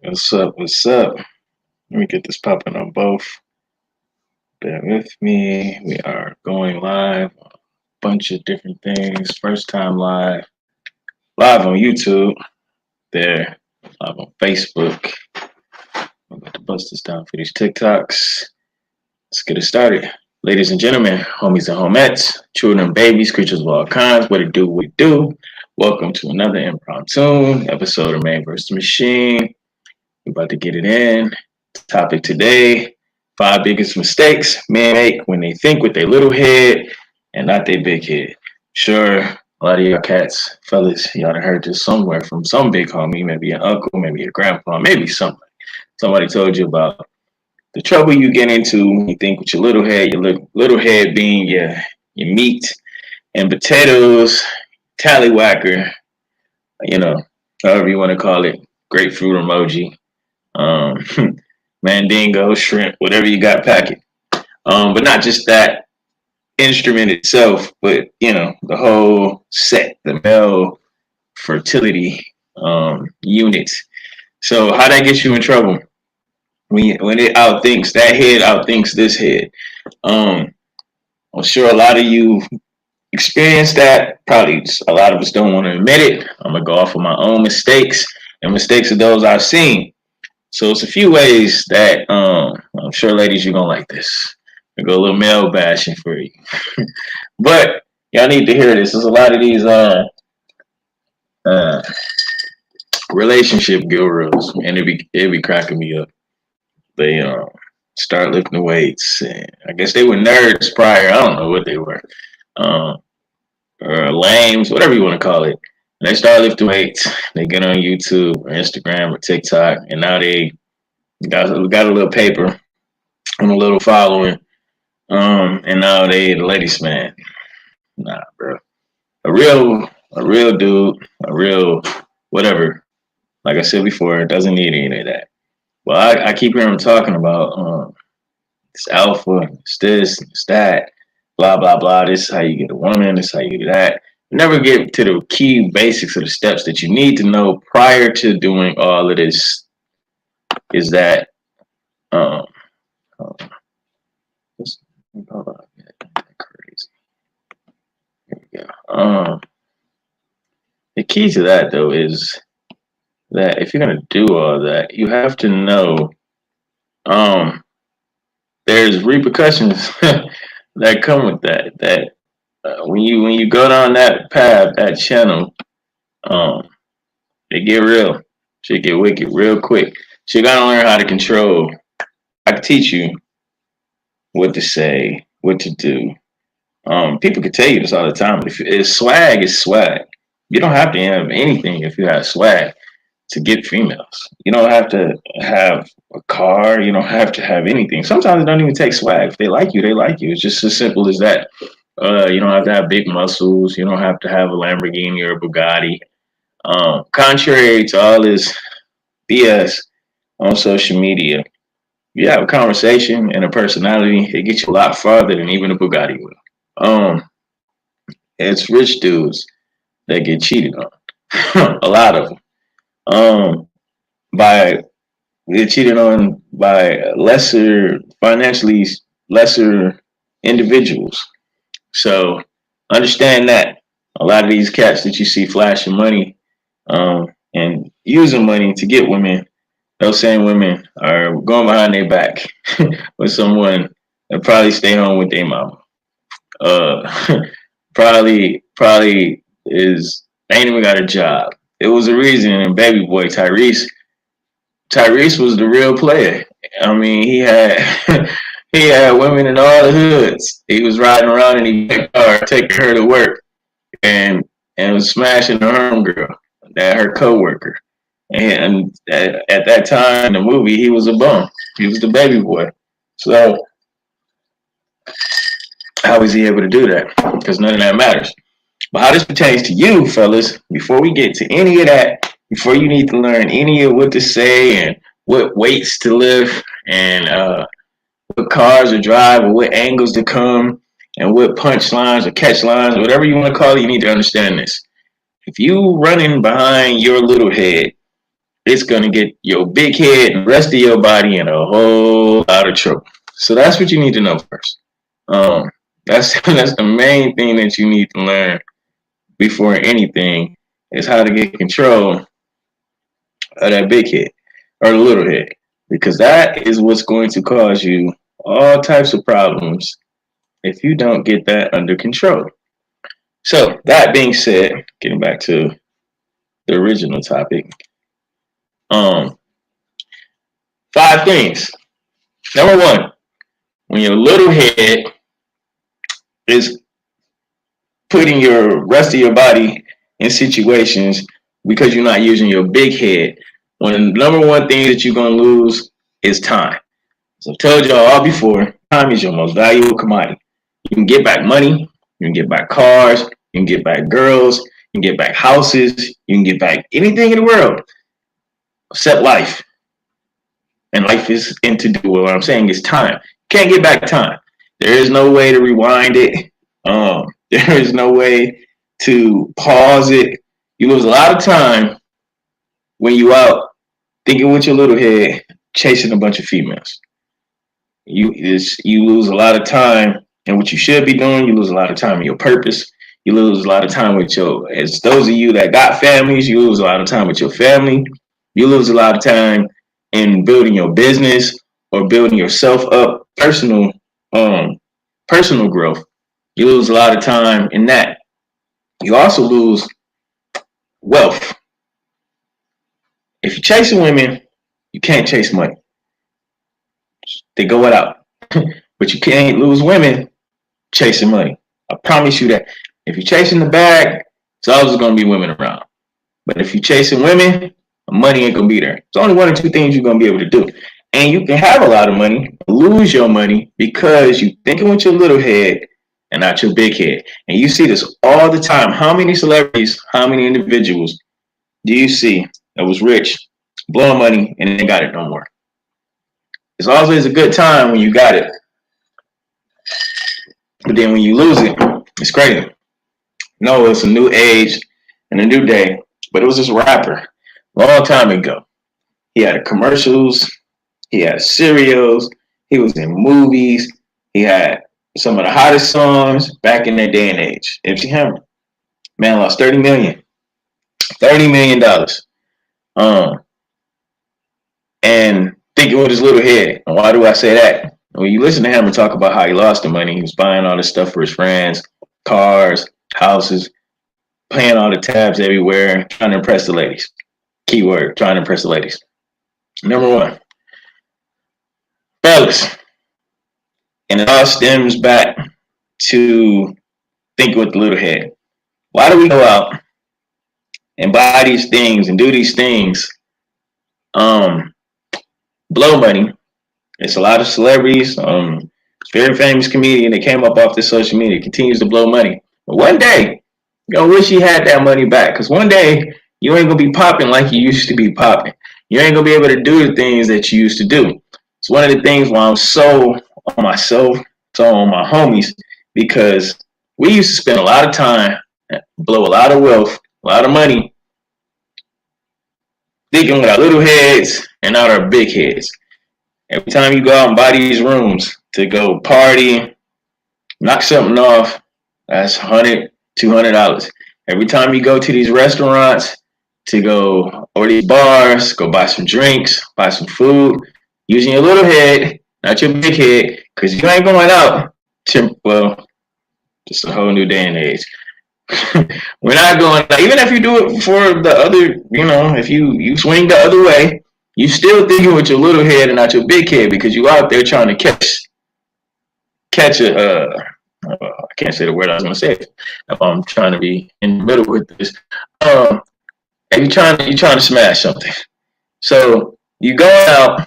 What's up? What's up? Let me get this popping on both. Bear with me. We are going live on a bunch of different things. First time live on YouTube. There, live on Facebook. I'm about to bust this down for these TikToks. Let's get it started. Ladies and gentlemen, homies and homettes, children and babies, creatures of all kinds, what it do, what it do. Welcome to another impromptu episode of Man vs. Machine. We're about to get it in. Topic today: 5 biggest mistakes men make when they think with their little head and not their big head. Sure, a lot of y'all cats, fellas, y'all done heard this somewhere from some big homie, maybe an uncle, maybe a grandpa, maybe somebody. Somebody told you about the trouble you get into when you think with your little head, little head being your meat and potatoes, tallywhacker, you know, however you want to call it, grapefruit emoji, mandingo, shrimp, whatever you got, pack it. But not just that instrument itself, but the whole set, the male fertility unit. So how that gets you in trouble? When it outthinks, that head outthinks this head. I'm sure a lot of you experienced that. Probably a lot of us don't want to admit it. I'm gonna go off of my own mistakes and mistakes of those I've seen. So it's a few ways that I'm sure, ladies, you're gonna like this. I go a little male bashing for you, but y'all need to hear this. There's a lot of these relationship gurus, and it be cracking me up. They start lifting the weights, and I guess they were nerds prior. I don't know what they were, or lames, whatever you want to call it. And they start lifting weights. They get on YouTube or Instagram or TikTok, and now they got a little paper and a little following. And now they the ladies man. Nah, bro. A real dude, a real whatever. Like I said before, it doesn't need any of that. Well, I keep hearing them talking about it's alpha, it's this, it's that, blah blah blah. This is how you get a woman. This is how you get that. Never get to the key basics of the steps that you need to know prior to doing all of this. Is that hold on, crazy. Here we go. The key to that though is that if you're gonna do all that, you have to know there's repercussions that come with that. That when you go down that path, that channel, it get real. Shit get wicked real quick. So you gotta learn how to control. I can teach you what to say, what to do. People can tell you this all the time, but if it's swag, it's swag. You don't have to have anything if you have swag to get females. You don't have to have a car. You don't have to have anything. Sometimes it don't even take swag. If they like you, they like you. It's just as simple as that. You don't have to have big muscles. You don't have to have a Lamborghini or a Bugatti. Contrary to all this BS on social media, you have a conversation and a personality, it gets you a lot farther than even a Bugatti will. It's rich dudes that get cheated on. A lot of them. By They're cheated on by financially lesser individuals. So understand that a lot of these cats that you see flashing money and using money to get women, those same women are going behind their back with someone that probably stay home with their mama. Probably is ain't even got a job. It was a reason. And baby boy Tyrese was the real player. I mean, he had He had women in all the hoods. He was riding around in his car, taking her to work, and was smashing her homegirl, that her coworker. And at that time in the movie, he was a bum. He was the baby boy. So how was he able to do that? Because none of that matters. But how this pertains to you, fellas, before we get to any of that, before you need to learn any of what to say and what weights to lift and what cars to drive or what angles to come and what punch lines or catch lines, whatever you want to call it, you need to understand this. If you running behind your little head, it's going to get your big head and the rest of your body in a whole lot of trouble. So that's what you need to know first. That's the main thing that you need to learn before anything is how to get control of that big head or the little head, because that is what's going to cause you all types of problems if you don't get that under control. So that being said, getting back to the original topic, um, 5 things. Number one, when your little head is putting your rest of your body in situations because you're not using your big head, one of the number one thing that you're going to lose is time. So I've told y'all all before, time is your most valuable commodity. You can get back money, you can get back cars, you can get back girls, you can get back houses, you can get back anything in the world except life. And life is into do what I'm saying is time. Can't get back time. There is no way to rewind it. There is no way to pause it. You lose a lot of time when you out thinking with your little head, chasing a bunch of females. You lose a lot of time in what you should be doing. You lose a lot of time in your purpose. You lose a lot of time with as those of you that got families, you lose a lot of time with your family. You lose a lot of time in building your business or building yourself up, personal growth. You lose a lot of time in that. You also lose wealth. If you're chasing women, you can't chase money. They go without. But you can't lose women chasing money. I promise you that. If you're chasing the bag, it's always going to be women around. But if you're chasing women, money ain't going to be there. It's only one or two things you're going to be able to do. And you can have a lot of money, lose your money because you're thinking with your little head and not your big head. And you see this all the time. How many celebrities, how many individuals do you see that was rich, blowing money, and they got it no more? It's always a good time when you got it. But then when you lose it, it's crazy. No, it's a new age and a new day. But it was this rapper long time ago. He had commercials. He had cereals. He was in movies. He had some of the hottest songs back in that day and age. MC Hammer. Man lost $30 million. $30 million. And thinking with his little head. And why do I say that? When you listen to Hammer talk about how he lost the money, he was buying all this stuff for his friends, cars, houses, paying all the tabs everywhere, trying to impress the ladies. Keyword, trying to impress the ladies. Number one, fellas, and it all stems back to think with the little head. Why do we go out and buy these things and do these things? Blow money. It's a lot of celebrities. Very famous comedian that came up off the social media continues to blow money. But one day, you're gonna wish you had that money back. Because one day, you ain't gonna be popping like you used to be popping. You ain't gonna be able to do the things that you used to do. It's one of the things why I'm so on myself, so on my homies, because we used to spend a lot of time, blow a lot of wealth, a lot of money, thinking with our little heads and not our big heads. Every time you go out and buy these rooms to go party, knock something off, that's $100, $200. Every time you go to these restaurants to go, or these bars, go buy some drinks, buy some food, using your little head, not your big head, because you ain't going out to, well, just a whole new day and age. We're not going out. Even if you do it for the other, if you swing the other way, you still thinking with your little head and not your big head because you out there trying to catch catch I can't say the word I was going to say if I'm trying to be in the middle with this. If you're trying to smash something, so you go out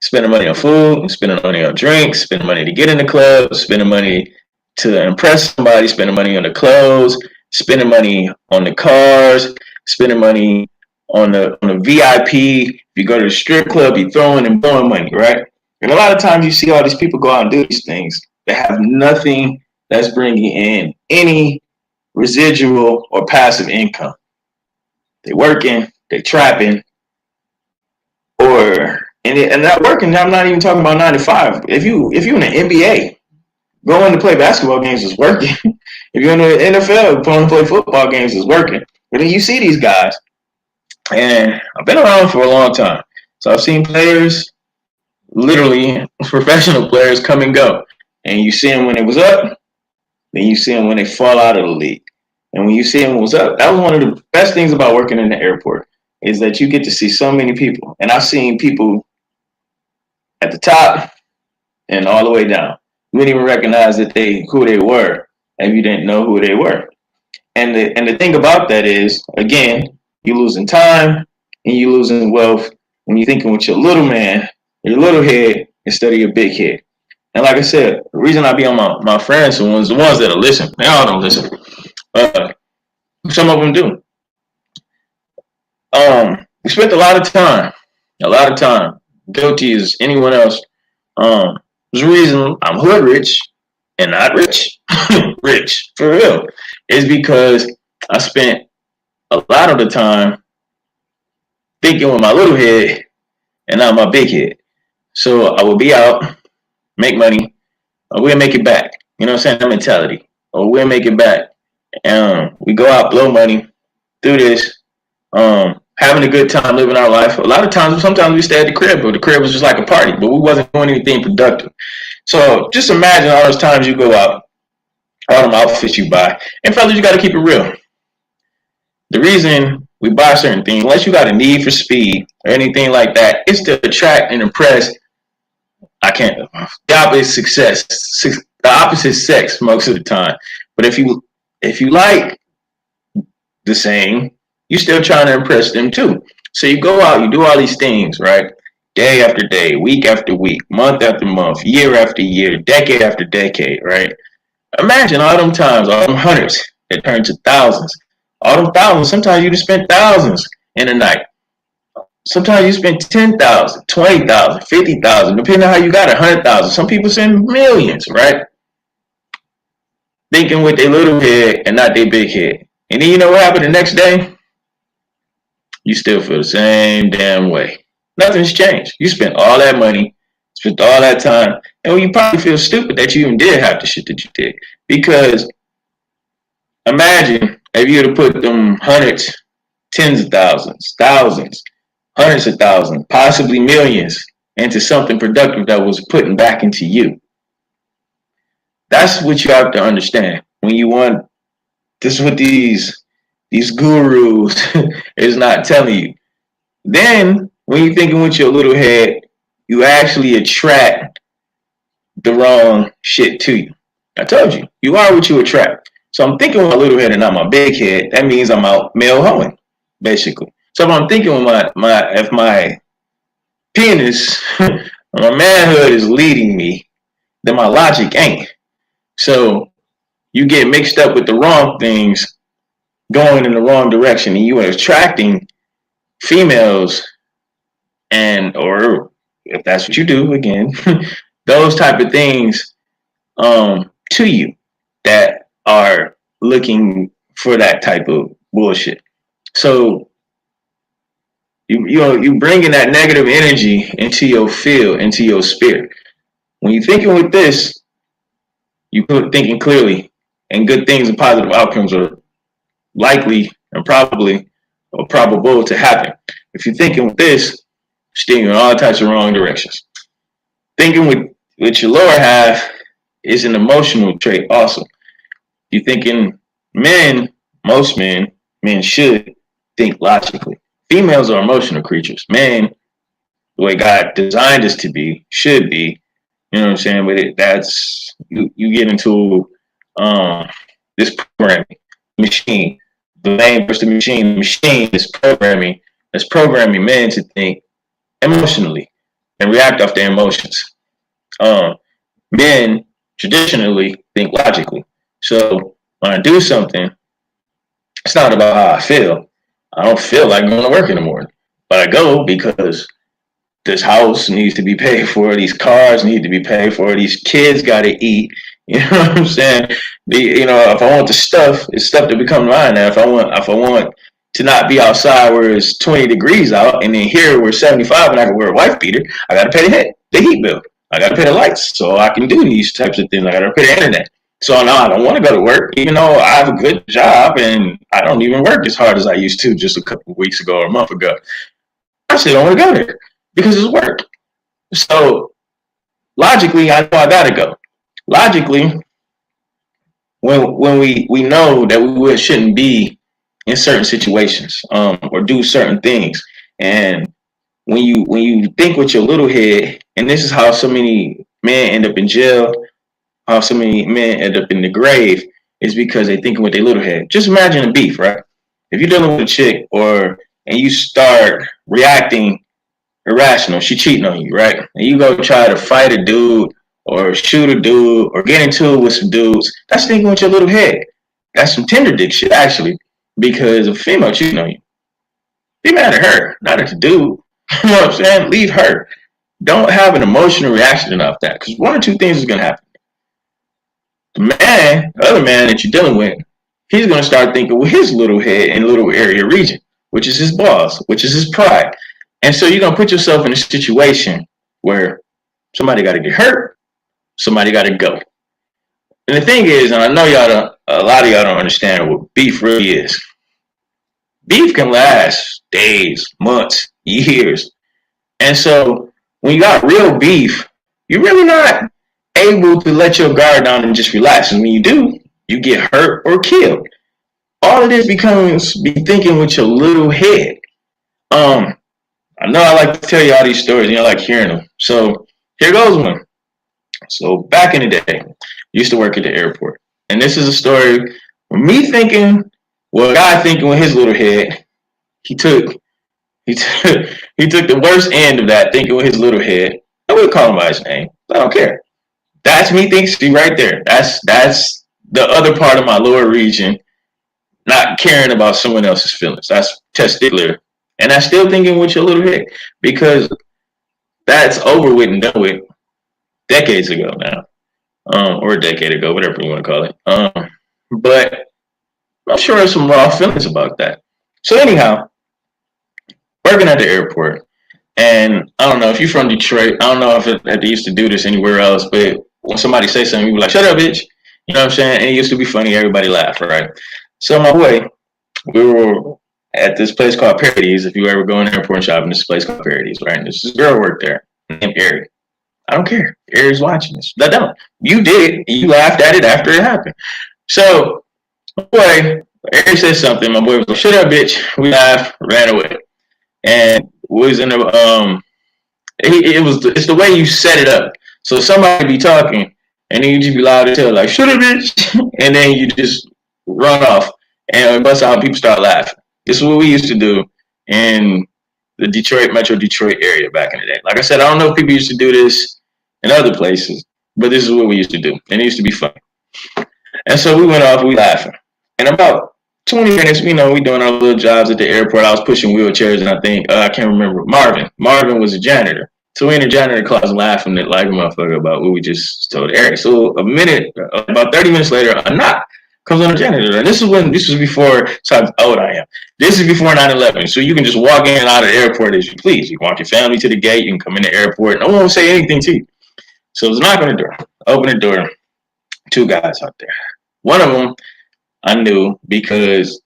spending money on food, spending money on drinks, spending money to get in the club, spending money to impress somebody, spending money on the clothes, spending money on the cars, spending money on the VIP. If you go to the strip club, you're throwing and blowing money, right? And a lot of times you see all these people go out and do these things that have nothing that's bringing in any residual or passive income. They working, they trapping, and that working. I'm not even talking about 9 to 5. If you're in the NBA, going to play basketball games is working. If you're in the NFL, going to play football games is working. But then you see these guys, and I've been around for a long time, so I've seen players, literally professional players, come and go. And you see them when it was up, then you see them when they fall out of the league. And when you see them when it was up, that was one of the best things about working in the airport, is that you get to see so many people. And I've seen people at the top and all the way down. You wouldn't even recognize who they were if you didn't know who they were. And the thing about that is, again, you're losing time and you're losing wealth when you're thinking with your little man, your little head, instead of your big head. And like I said, the reason I be on my friends, the ones that listen, they all don't listen. Some of them do. We spent a lot of time, guilty as anyone else. There's a reason I'm hood rich and not rich, rich for real, is because I spent a lot of the time thinking with my little head and not my big head. So I would be out, make money, or we'll make it back. You know what I'm saying? That mentality. Or we'll make it back. We go out, blow money, do this, having a good time, living our life. A lot of times, sometimes we stay at the crib, but the crib was just like a party, but we wasn't doing anything productive. So just imagine all those times you go out, all them outfits you buy. And fellas, you got to keep it real. The reason we buy certain things, unless you got a need for speed or anything like that, it's to attract and impress. The opposite sex most of the time. But if you like the same, you're still trying to impress them too. So you go out, you do all these things, right? Day after day, week after week, month after month, year after year, decade after decade, right? Imagine all them times, all them hundreds that turn to thousands. All them thousands, sometimes you just spend thousands in a night. Sometimes you spend 10,000, 20,000, 50,000, depending on how you got it, 100,000. Some people spend millions, right? Thinking with their little head and not their big head. And then you know what happened the next day? You still feel the same damn way. Nothing's changed. You spent all that money, spent all that time, and you probably feel stupid that you even did half the shit that you did. Because imagine if you would have put them hundreds, tens of thousands, hundreds of thousands, possibly millions into something productive that was putting back into you. That's what you have to understand when you want. This is what these gurus is not telling you. Then when you're thinking with your little head, you actually attract the wrong shit to you. I told you, you are what you attract. So I'm thinking with my little head and not my big head. That means I'm out male hoeing, basically. So if I'm thinking with my penis, my manhood is leading me, then my logic ain't. So you get mixed up with the wrong things, going in the wrong direction, and you are attracting females, or if that's what you do, again, those type of things to you that are looking for that type of bullshit. So you bringing that negative energy into your field, into your spirit. When you're thinking with this, you put thinking clearly, and good things and positive outcomes are likely and probably or probable to happen. If you're thinking with this, steering in all types of wrong directions. Thinking with your lower half is an emotional trait also. You're thinking most men should think logically. Females are emotional creatures. Men, the way God designed us to be, should be You know what I'm saying? But that's you get into um, this programming machine, the man versus the machine. The machine is programming. It's programming men to think emotionally and react off their emotions. Um, Men traditionally think logically. So when I do something, it's not about how I feel. I don't feel like going to work in the morning, but I go because this house needs to be paid for, these cars need to be paid for, these kids got to eat. You know what I'm saying? If I want the stuff, it's stuff to become mine. Now, if I want to not be outside where it's 20 degrees out, and then here we're 75, and I can wear a wife beater, I got to pay the heat bill. I got to pay the lights, so I can do these types of things. I got to pay the internet. So now I don't want to go to work, even though I have a good job and I don't even work as hard as I used to just a couple of weeks ago or a month ago. I still don't want to go there because it's work. So logically, I know I gotta go. Logically, when we know that we shouldn't be in certain situations or do certain things, and when you think with your little head, and this is how so many men end up in jail, how so many men end up in the grave, is because they're thinking with their little head. Just imagine a beef, right? If you're dealing with a chick and you start reacting irrational. She cheating on you, right? And you go try to fight a dude or shoot a dude or get into it with some dudes. That's thinking with your little head. That's some tender dick shit, actually, because a female cheating on you. Be mad at her, not at the dude. You know what I'm saying? Leave her. Don't have an emotional reaction off that, because one or two things is gonna happen. The other man that you're dealing with, he's gonna start thinking with his little head and little area region, which is his balls, which is his pride. And so you're gonna put yourself in a situation where somebody got to get hurt, somebody got to go. And the thing is, and I know a lot of y'all don't understand what beef really is. Beef can last days, months, years. And so when you got real beef, you're really not able to let your guard down and just relax. And when you do, you get hurt or killed. All of this becomes be thinking with your little head. I know I like to tell you all these stories, and I like hearing them. So here goes one. So back in the day, I used to work at the airport. And this is a story of me thinking, well, a guy thinking with his little head, he took he took he took the worst end of that, thinking with his little head. I would call him by his name. I don't care. That's me thinking, see right there. That's the other part of my lower region, not caring about someone else's feelings. That's testicular. And that's still thinking with your little head, because that's over with and done with decades ago now, or a decade ago, whatever you want to call it. But I'm sure there's some raw feelings about that. So anyhow, working at the airport, and I don't know if you're from Detroit. I don't know if they used to do this anywhere else, but when somebody say something, you be like, "Shut up, bitch." You know what I'm saying? And it used to be funny. Everybody laughed, right? So my boy, we were at this place called Parodies. If you ever go in the airport and shopping, this place called Parodies, right? And this girl worked there named Ari. I don't care. Ari's watching this. I don't. You did it. You laughed at it after it happened. So, my boy, Ari said something. My boy was like, "Shut up, bitch." We laughed, ran away. And was in the it's the way you set it up. So somebody be talking, and then you just be loud as hell, like, "Shut up, bitch," and then you just run off, and bust out, and people start laughing. This is what we used to do in the Metro Detroit area back in the day. Like I said, I don't know if people used to do this in other places, but this is what we used to do, and it used to be fun. And so we went off, we laughing, and about 20 minutes, we doing our little jobs at the airport. I was pushing wheelchairs, and I think, I can't remember, Marvin was a janitor. So we in the janitor class laughing like a motherfucker about what we just told Eric. So about 30 minutes later, a knock comes on the janitor. And this was before, so how old I am. This is before 9/11. So you can just walk in and out of the airport as you please. You can walk your family to the gate. You can come in the airport. No one will say anything to you. So there's a knock on the door. Open the door. Two guys out there. One of them I knew because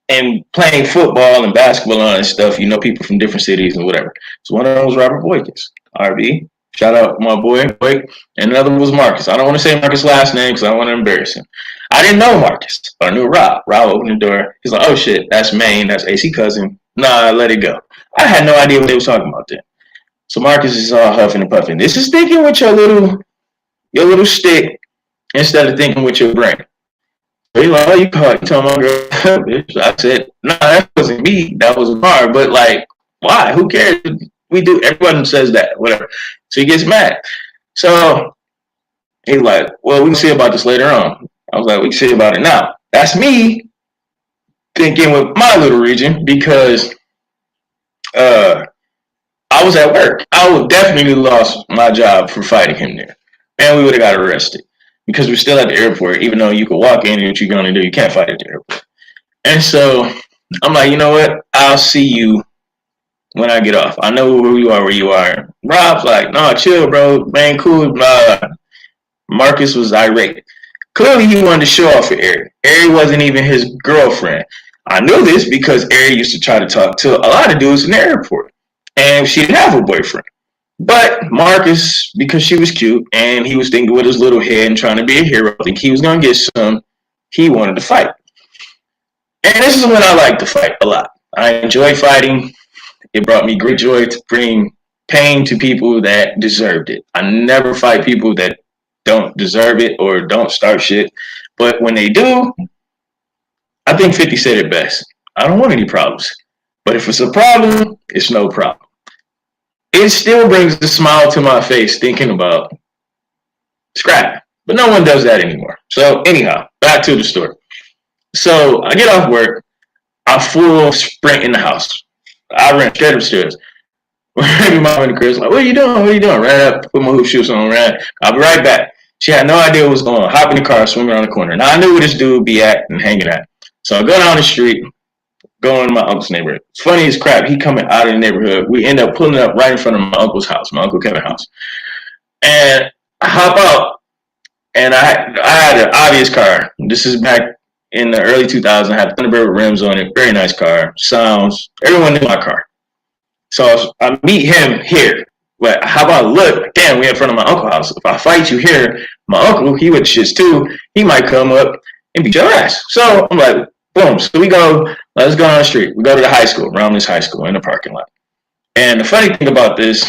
in playing football and basketball and stuff, people from different cities and whatever. So one of them was Robert Boykins, RB. Shout out my boy, Boyk. And another one was Marcus. I don't want to say Marcus' last name because I don't want to embarrass him. I didn't know Marcus, but I knew Rob. Rob opened the door. He's like, "Oh shit, that's Maine. That's AC cousin. Nah, let it go." I had no idea what they was talking about then. So Marcus is all huffing and puffing. This is thinking with your little stick instead of thinking with your brain. So he's like, oh, you told my girl, bitch. I said, no, that wasn't me. That was Mar. But like, why? Who cares? We do. Everyone says that. Whatever. So he gets mad. So he's like, well, we can see about this later on. I was like, we can see about it now. That's me thinking with my little region because uh, I was at work. I would definitely lost my job for fighting him there. And we would have got arrested because we're still at the airport, even though you could walk in and what you're going to do, you can't fight at the airport. And so I'm like, you know what? I'll see you when I get off. I know who you are, where you are. Rob's like, no, chill, bro. Man, cool. Marcus was irate. Clearly, he wanted to show off for Ari. Ari wasn't even his girlfriend. I knew this because Ari used to try to talk to a lot of dudes in the airport. And she didn't have a boyfriend. But Marcus, because she was cute and he was thinking with his little head and trying to be a hero, think he was going to get some, he wanted to fight. And this is when I like to fight a lot. I enjoy fighting. It brought me great joy to bring pain to people that deserved it. I never fight people that don't deserve it or don't start shit. But when they do, I think 50 said it best. I don't want any problems. But if it's a problem, it's no problem. It still brings a smile to my face thinking about scrap. But no one does that anymore. So anyhow, back to the story. So I get off work. I full sprint in the house. I ran straight upstairs. My mom and Chris like, what are you doing? What are you doing? Ran up, put my hoop shoes on, ran. I'll be right back. She had no idea what was going on. Hop in the car, swing around the corner. Now I knew where this dude would be at and hanging at. So I go down the street, going to my uncle's neighborhood. It's funny as crap. He coming out of the neighborhood. We end up pulling up right in front of my uncle's house, my Uncle Kevin's house. And I hop out, and I had an obvious car. This is back in the early 2000s. I had Thunderbird rims on it. Very nice car. Sounds. Everyone knew my car. So I meet him here. But how about look? Damn, we in front of my uncle's house. If I fight you here, my uncle, he would shits too. He might come up and beat your ass. So I'm like, boom. So we go, let's go on the street. We go to the high school, Romney's High School, in the parking lot. And the funny thing about this,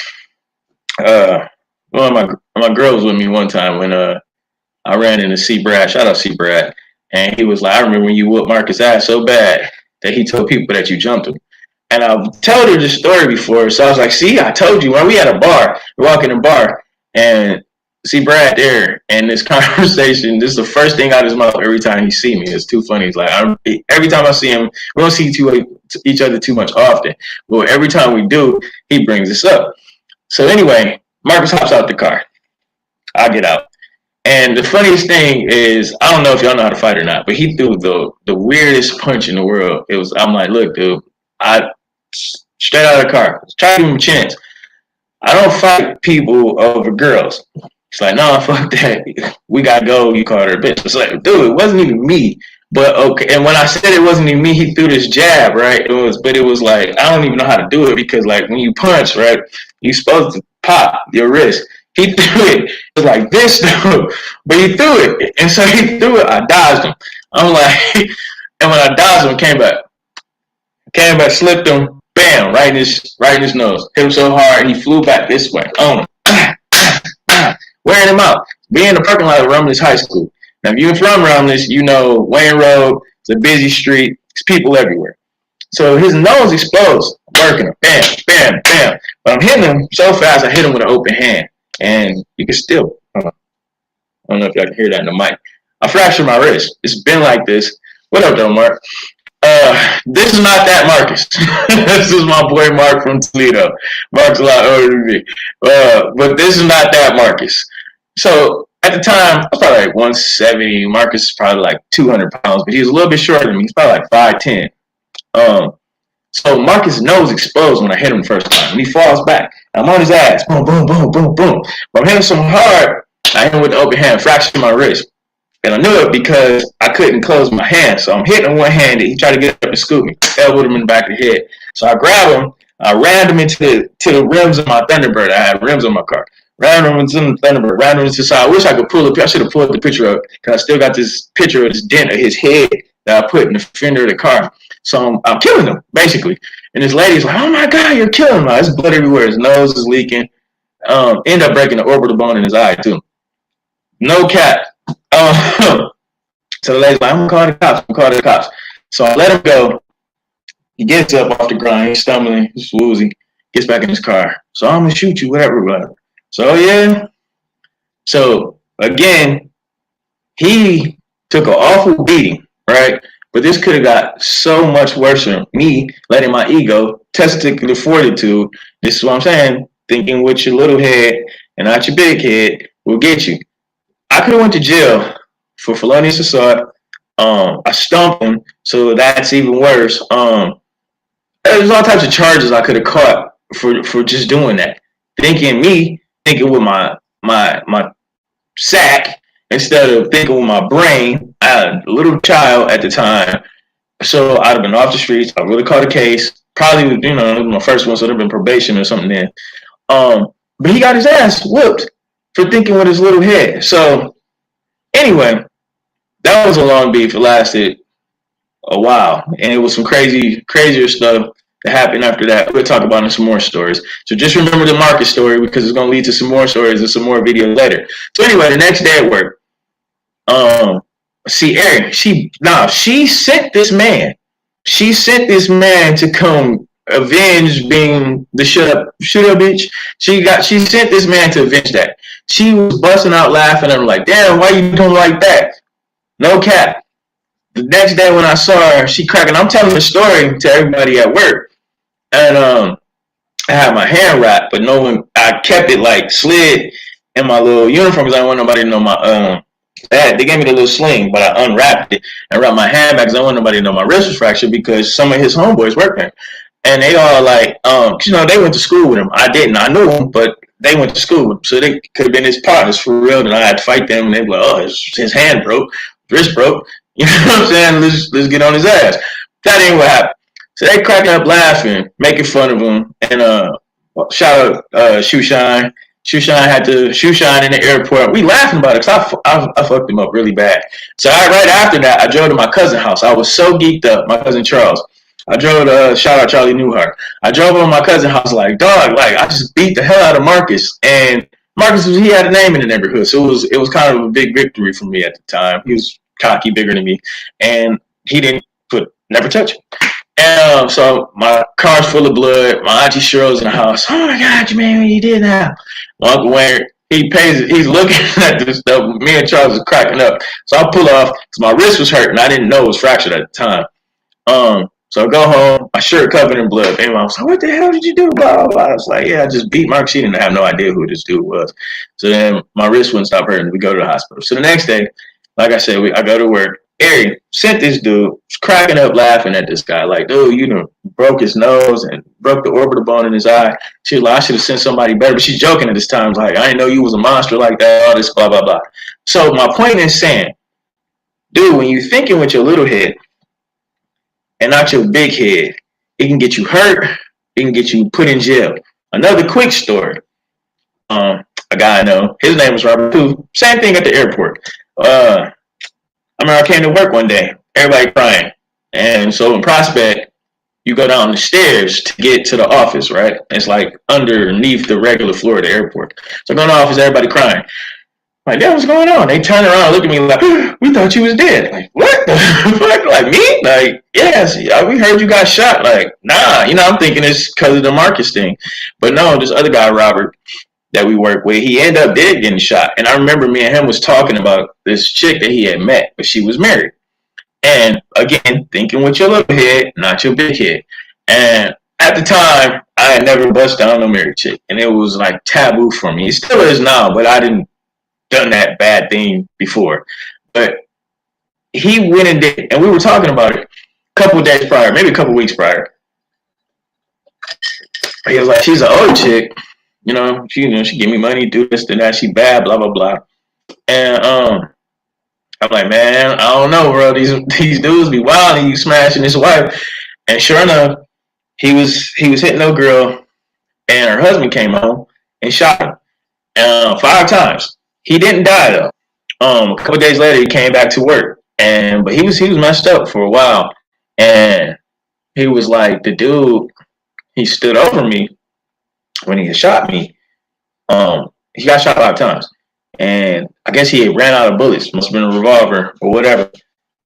one of my girls with me one time when I ran into C. Brad. Shout out C. Brad. And he was like, I remember when you whooped Marcus' ass so bad that he told people that you jumped him. And I've told her this story before. So I was like, see, I told you. When we had a bar, we walk in a bar, and see Brad there, and this conversation, this is the first thing out of his mouth every time he see me. It's too funny. It's like, every time I see him, we don't see each other too much often. But every time we do, he brings this up. So anyway, Marcus hops out the car. I get out. And the funniest thing is, I don't know if y'all know how to fight or not, but he threw the weirdest punch in the world. I'm like, look, dude, I straight out of the car, try to give him a chance. I don't fight people over girls. It's like, no, fuck that. We gotta go. You called her a bitch. It's like, dude, it wasn't even me. But okay. And when I said it wasn't even me, he threw this jab, right? But it was like, I don't even know how to do it because like when you punch, right, you're supposed to pop your wrist. He threw it. It was like this, dude. But he threw it. And so he threw it. I dodged him. I'm like, and when I dodged him, came back, slipped him, bam, right in his nose. Hit him so hard, he flew back this way. Wearing him out. Being in the parking lot of Romulus High School. Now, if you're from Romulus, you know Wayne Road, it's a busy street, there's people everywhere. So his nose explodes, working him, bam, bam, bam. But I'm hitting him so fast, I hit him with an open hand. And you can still, I don't know if y'all can hear that in the mic. I fractured my wrist. It's been like this. What up, though, Mark? This is not that Marcus. This is my boy Mark from Toledo. Mark's a lot older than me. But this is not that Marcus. So at the time, I was probably like 170. Marcus is probably like 200 pounds, but he was a little bit shorter than me. He's probably like 5'10". So Marcus' nose explodes when I hit him the first time. And he falls back. I'm on his ass. Boom, boom, boom, boom, boom. But I'm hitting him so hard, I hit him with the open hand, fractured my wrist. And I knew it because I couldn't close my hand. So I'm hitting him one-handed. He tried to get up and scoop me. Elbowed him in the back of the head. So I grabbed him. I rammed him into the rims of my Thunderbird. I had rims on my car. Rammed him into the Thunderbird. Rammed him into the side. I wish I could pull up. I should have pulled the picture up because I still got this picture of this dent of his head that I put in the fender of the car. So I'm killing him, basically. And this lady's like, oh my God, you're killing him. There's blood everywhere. His nose is leaking. End up breaking the orbital bone in his eye, too. No cap. So the lady's like, I'm going to call the cops. I'm going to call the cops. So I let him go. He gets up off the ground. He's stumbling. He's woozy. Gets back in his car. So I'm going to shoot you, whatever. So, yeah. So, again, he took an awful beating, right? But this could have got so much worse than me letting my ego, testicular fortitude, this is what I'm saying, thinking with your little head and not your big head will get you. I could have went to jail for felonious assault. I stumped him, so that's even worse. There's all types of charges I could have caught for just doing that. Thinking with my sack instead of thinking with my brain. I had a little child at the time, so I'd have been off the streets. I really caught a case. Probably, my first one, so there'd been probation or something then. But he got his ass whooped for thinking with his little head. So anyway, that was a long beef. It lasted a while, and it was some crazier stuff that happened after that. We'll talk about in some more stories. So just remember the Marcus story because it's going to lead to some more stories and some more videos later. So anyway, the next day at work, see, Erin, she sent this man. She sent this man to come avenge being the shut up bitch. She sent this man to avenge that. She was busting out laughing. I'm like, damn, why you doing like that? No cap. The next day when I saw her, she cracking. I'm telling the story to everybody at work, and I had my hand wrapped, but no one. I kept it like slid in my little uniform because I didn't want nobody to know my They gave me the little sling, but I unwrapped it and wrapped my hand back because I didn't want nobody to know my wrist was fractured because some of his homeboys worked there, and they all like, they went to school with him. I didn't. I knew him, but they went to school with him, so they could have been his partners for real. And I had to fight them, and they were like, oh, his hand broke, wrist broke. You know what I'm saying? Let's get on his ass. That ain't what happened. So they cracking up laughing, making fun of him, and shout out Shoe Shine. Shoe Shine had to shoe shine in the airport. We laughing about it because I fucked him up really bad. So right after that, I drove to my cousin's house. I was so geeked up, my cousin Charles. I drove to shout out Charlie Newhart. I drove over to my cousin's house like, dog, like I just beat the hell out of Marcus. And Marcus, he had a name in the neighborhood, so it was kind of a big victory for me at the time. He was cocky, bigger than me, and he didn't never touch it. And so my car's full of blood. My auntie Cheryl's in the house. Oh my God, man, what you did now? My Uncle Wayne, he's looking at this stuff. Me and Charles is cracking up. So I pull off because my wrist was hurting. I didn't know it was fractured at the time. So I go home, my shirt covered in blood. And I was like, what the hell did you do? Blah, blah, blah. I was like, yeah, I just beat Mark. She didn't have no idea who this dude was. So then my wrist wouldn't stop hurting. We go to the hospital. So the next day, like I said, I go to work. Ari sent this dude, cracking up laughing at this guy. Like, dude, you know, broke his nose and broke the orbital bone in his eye. She was like, I should have sent somebody better. But she's joking at this time. Like, I didn't know you was a monster like that, all this, blah, blah, blah. So my point is saying, dude, when you're thinking with your little head and not your big head, it can get you hurt. It can get you put in jail. Another quick story. A guy I know, his name was Robert too. Same thing at the airport. I remember I came to work one day, everybody crying. And so in Prospect, you go down the stairs to get to the office, right? It's like underneath the regular floor of the airport. So I go to the office, everybody crying. I'm like, yeah, what's going on? They turn around and look at me like, we thought you was dead. Like, what the fuck? Like, me? Like, yes, we heard you got shot. Like, nah, you know, I'm thinking it's because of the Marcus thing. But no, this other guy, Robert, that we work with, he ended up getting shot. And I remember me and him was talking about this chick that he had met, but she was married. And again, thinking with your little head, not your big head. And at the time, I had never bust down a married chick. And it was like taboo for me. It still is now, but I didn't done that bad thing before. But he went and did, and we were talking about it a couple of days prior, maybe a couple of weeks prior. He was like, she's an old chick. She give me money, do this, do that. She bad, blah, blah, blah. And I'm like, man, I don't know, bro. These dudes be wild and you smashing his wife. And sure enough, he was hitting no girl, and her husband came home and shot him 5 times. He didn't die though. A couple days later, he came back to work. But he was messed up for a while, and he was like the dude. He stood over me when he had shot me. He got shot 5 times, and I guess he ran out of bullets. Must have been a revolver or whatever.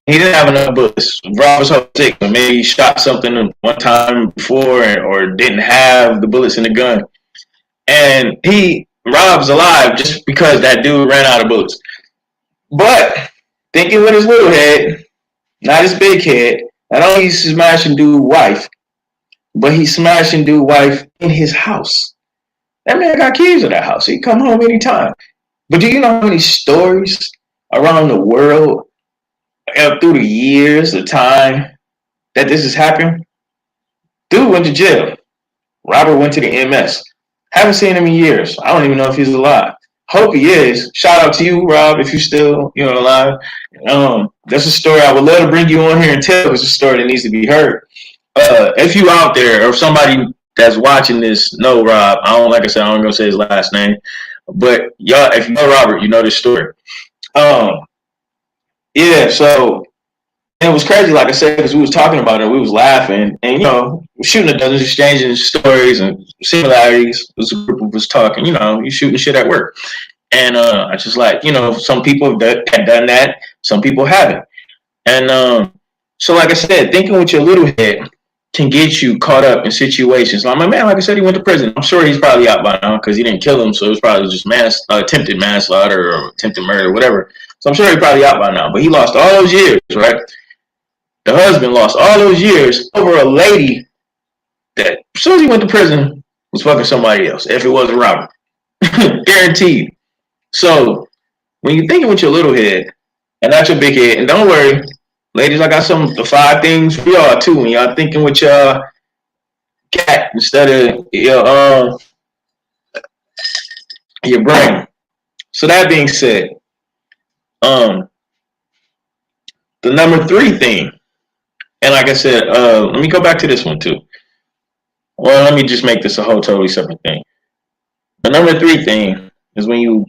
He didn't have enough bullets. Rob was so sick, but maybe he shot something one time before, or didn't have the bullets in the gun. And Rob's alive just because that dude ran out of bullets. But thinking with his little head, not his big head, not only he's smashing dude's wife, but he's smashing dude's wife in his house. That man got keys to that house. He come home anytime. But do you know how many stories around the world through the years, the time that this has happened? Dude went to jail. Robert went to the MS. Haven't seen him in years. I don't even know if he's alive. Hope he is. Shout out to you, Rob, if you're still alive. That's a story I would love to bring you on here and tell. It's a story that needs to be heard. If you out there or if somebody that's watching this know Rob, like I said, I don't gonna say his last name, but y'all, if you know Robert, you know this story. Yeah, so it was crazy, like I said, because we was talking about it, we was laughing, and shooting the dozen, exchanging stories and similarities. It was a group of us talking, you shooting shit at work, and I just like, some people have done that, some people haven't, and so like I said, thinking with your little head can get you caught up in situations. Like my man, like I said, he went to prison. I'm sure he's probably out by now because he didn't kill him, so it was probably just attempted manslaughter or attempted murder, whatever. So I'm sure he's probably out by now. But he lost all those years, right? The husband lost all those years over a lady that, as soon as he went to prison, was fucking somebody else. If it wasn't Robert, guaranteed. So when you're thinking with your little head and not your big head, and don't worry, ladies, I got the 5 things for y'all too. When y'all thinking with your cat instead of your brain. So that being said, the number 3 thing, and like I said, let me go back to this one too. Well, let me just make this a whole totally separate thing. The number 3 thing is when you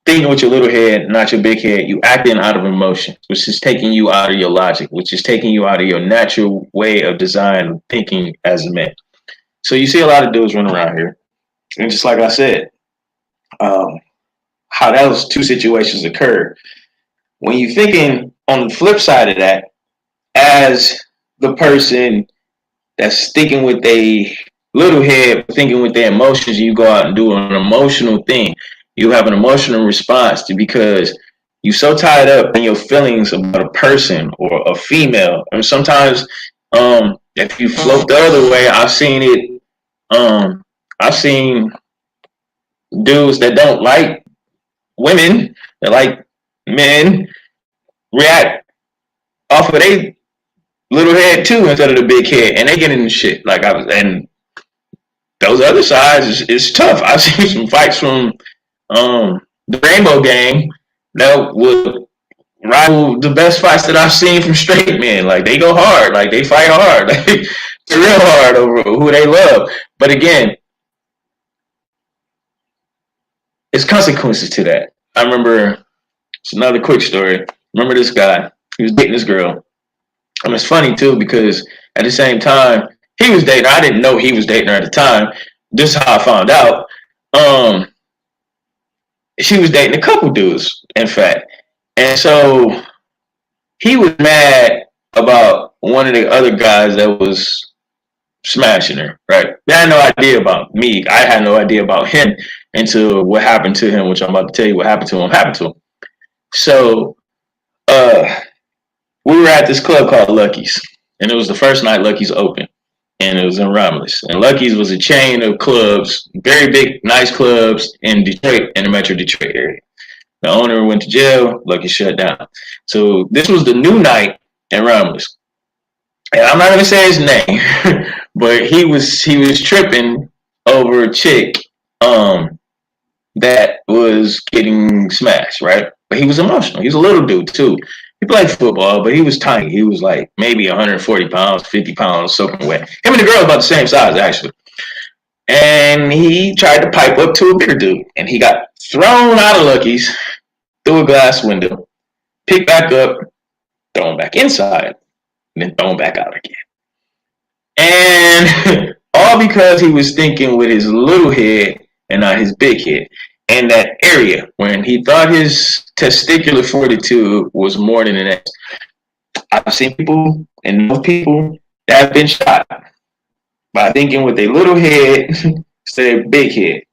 thinking with your little head, not your big head, you acting out of emotion, which is taking you out of your logic, which is taking you out of your natural way of design of thinking as a man. So you see a lot of dudes running around here. And just like I said, how those 2 situations occurred. When you're thinking on the flip side of that, as the person that's thinking with a little head, thinking with their emotions, you go out and do an emotional thing. You have an emotional response because you're so tied up in your feelings about a person or a female. And sometimes, if you float the other way, I've seen it. I've seen dudes that don't like women, that like men, react off of their little head too instead of the big head, and they get into shit. And those other sides is tough. I've seen some fights from the Rainbow Gang that would rival the best fights that I've seen from straight men. Like they go hard, like they fight hard, like real hard over who they love. But again, it's consequences to that. I remember, it's another quick story. Remember this guy? He was dating this girl. And it's funny too because at the same time he was dating her. I didn't know he was dating her at the time. This is how I found out. She was dating a couple dudes, in fact. And so he was mad about one of the other guys that was smashing her, right? They had no idea about me. I had no idea about him until what happened to him, which I'm about to tell you what happened to him. So we were at this club called Lucky's, and it was the first night Lucky's opened, and it was in Romulus. And Lucky's was a chain of clubs, very big, nice clubs in Detroit, in the Metro Detroit area. The owner went to jail, Lucky shut down. So this was the new night in Romulus. And I'm not gonna say his name, but he was tripping over a chick that was getting smashed, right? But he was emotional. He's a little dude too. He played football, but he was tiny. He was like maybe 140 pounds, 50 pounds, soaking wet. Him and the girl about the same size, actually. And he tried to pipe up to a bigger dude, and he got thrown out of Lucky's through a glass window, picked back up, thrown back inside, and then thrown back out again. And all because he was thinking with his little head and not his big head. And that area when he thought his testicular fortitude was more than an X. I've seen people and know people that have been shot by thinking with a little head instead of big head.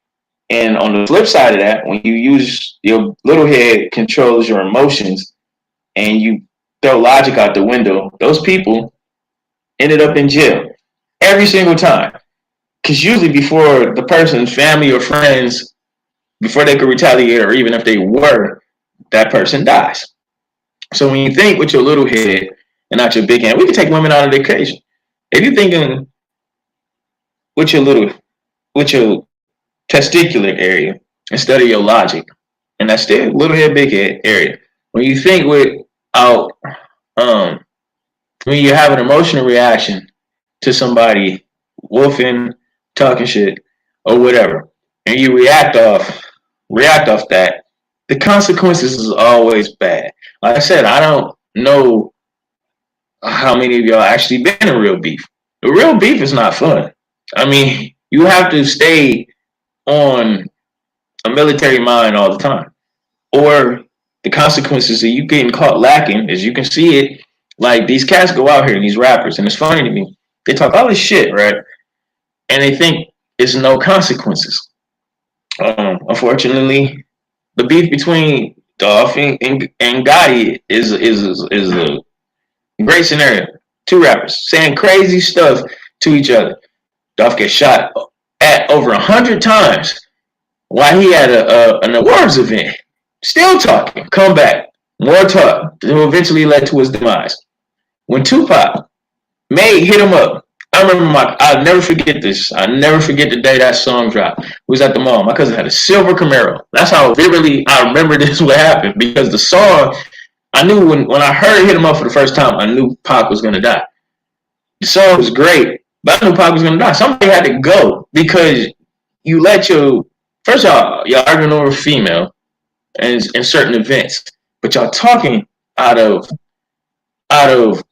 And on the flip side of that, when you use your little head controls your emotions and you throw logic out the window, those people ended up in jail every single time. Because usually before the person's family or friends, before they could retaliate, or even if they were, that person dies. So when you think with your little head and not your big hand, we can take women out of the equation. If you're thinking with your testicular area instead of your logic, and that's still little head, big head area. When you think without, when you have an emotional reaction to somebody wolfing, talking shit, or whatever, and you react off that, the consequences is always bad. Like I said, I don't know how many of y'all actually been in real beef. The real beef is not fun. I mean, you have to stay on a military mind all the time, or the consequences of you getting caught lacking, as you can see it. Like these cats go out here and these rappers, and it's funny to me. They talk all this shit, right? And they think it's no consequences. Unfortunately, the beef between Dolph and Gotti is a great scenario. Two rappers saying crazy stuff to each other. Dolph gets shot at over 100 times while he had an awards event. Still talking, come back, more talk, that eventually led to his demise. When Tupac hit him up, I remember I'll never forget this. I'll never forget the day that song dropped. We was at the mall. My cousin had a silver Camaro. That's how vividly I remember this would happen, because the song, I knew when I heard it hit him up for the first time, I knew Pac was going to die. The song was great, but I knew Pac was going to die. Somebody had to go, because you let first of all, y'all arguing over female in certain events, but y'all talking out of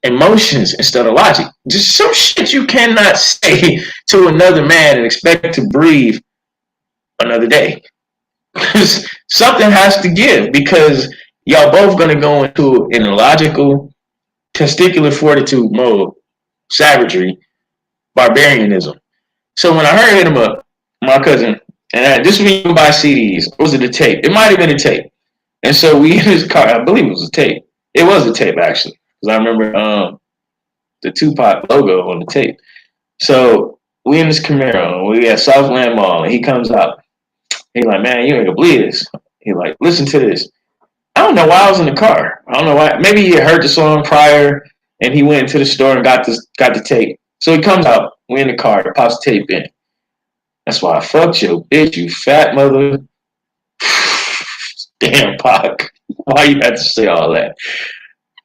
emotions instead of logic. Just some shit you cannot say to another man and expect to breathe another day. Something has to give, because y'all both gonna go into an illogical, testicular fortitude mode, savagery, barbarianism. So when I heard hit him up, my cousin, and this was when you buy CDs, or was it a tape? It might have been a tape. And so we in his car, I believe it was a tape. It was a tape, actually, because I remember the Tupac logo on the tape. So we in this Camaro, we at Southland Mall, and he comes out. He like, man, you ain't gonna believe this. He like, listen to this. I don't know why I was in the car. I don't know why. Maybe he had heard the song prior, and he went into the store and got the tape. So he comes out. We in the car. Pops the tape in. That's why I fucked your bitch, you fat mother. Damn, Pac. Why you had to say all that?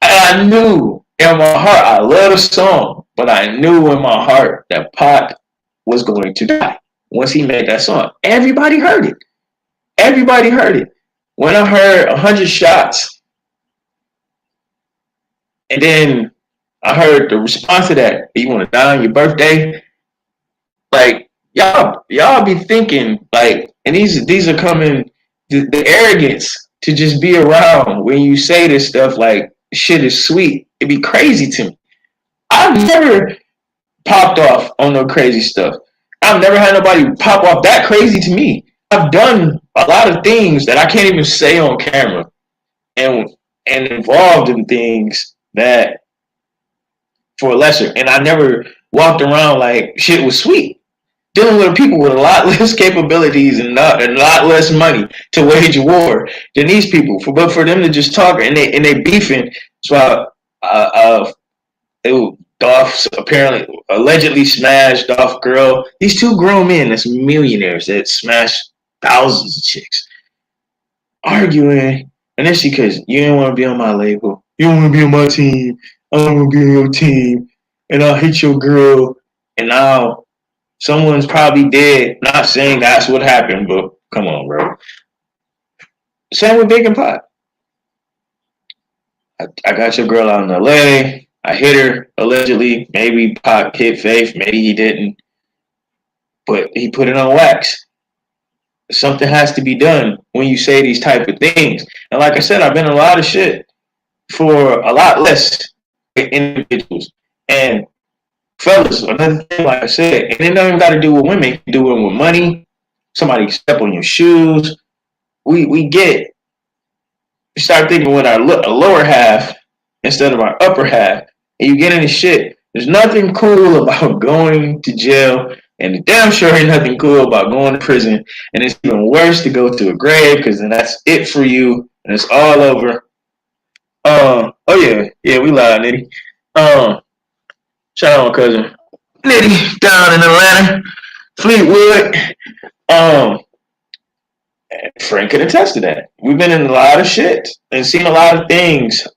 And I knew in my heart, I love the song, but I knew in my heart that Pac was going to die once he made that song. Everybody heard it. Everybody heard it. When I heard 100 shots, and then I heard the response to that, you want to die on your birthday? Like, y'all be thinking, like, and these are coming, the arrogance to just be around when you say this stuff like shit is sweet. It'd be crazy to me. I've never popped off on no crazy stuff. I've never had nobody pop off that crazy to me. I've done a lot of things that I can't even say on camera, and involved in things that for lesser. And I never walked around like shit was sweet. Dealing with people with a lot less capabilities and a lot less money to wage a war than these people. But for them to just talk and they beefing, so Dolph apparently allegedly smashed Dolph girl. These two grown men that's millionaires that smash thousands of chicks arguing, and that's because you didn't want to be on my label. You don't want to be on my team. I don't want to be on your team, and I'll hit your girl. And now someone's probably dead. Not saying that's what happened, but come on, bro. Same with Big and Pot. I got your girl out in LA. I hit her allegedly. Maybe Pop hit Faith. Maybe he didn't. But he put it on wax. Something has to be done when you say these type of things. And like I said, I've been in a lot of shit for a lot less individuals. And fellas, another thing, like I said, and it don't even got to do with women. You can do it with money. Somebody step on your shoes. We get. We start thinking with our lower half instead of our upper half, and you get into shit. There's nothing cool about going to jail, and damn sure ain't nothing cool about going to prison. And it's even worse to go to a grave because then that's it for you, and it's all over. Oh yeah, we lied, Nitty. Shout out my cousin Nitty down in Atlanta, Fleetwood. Um, Frank can attest to that. We've been in a lot of shit and seen a lot of things.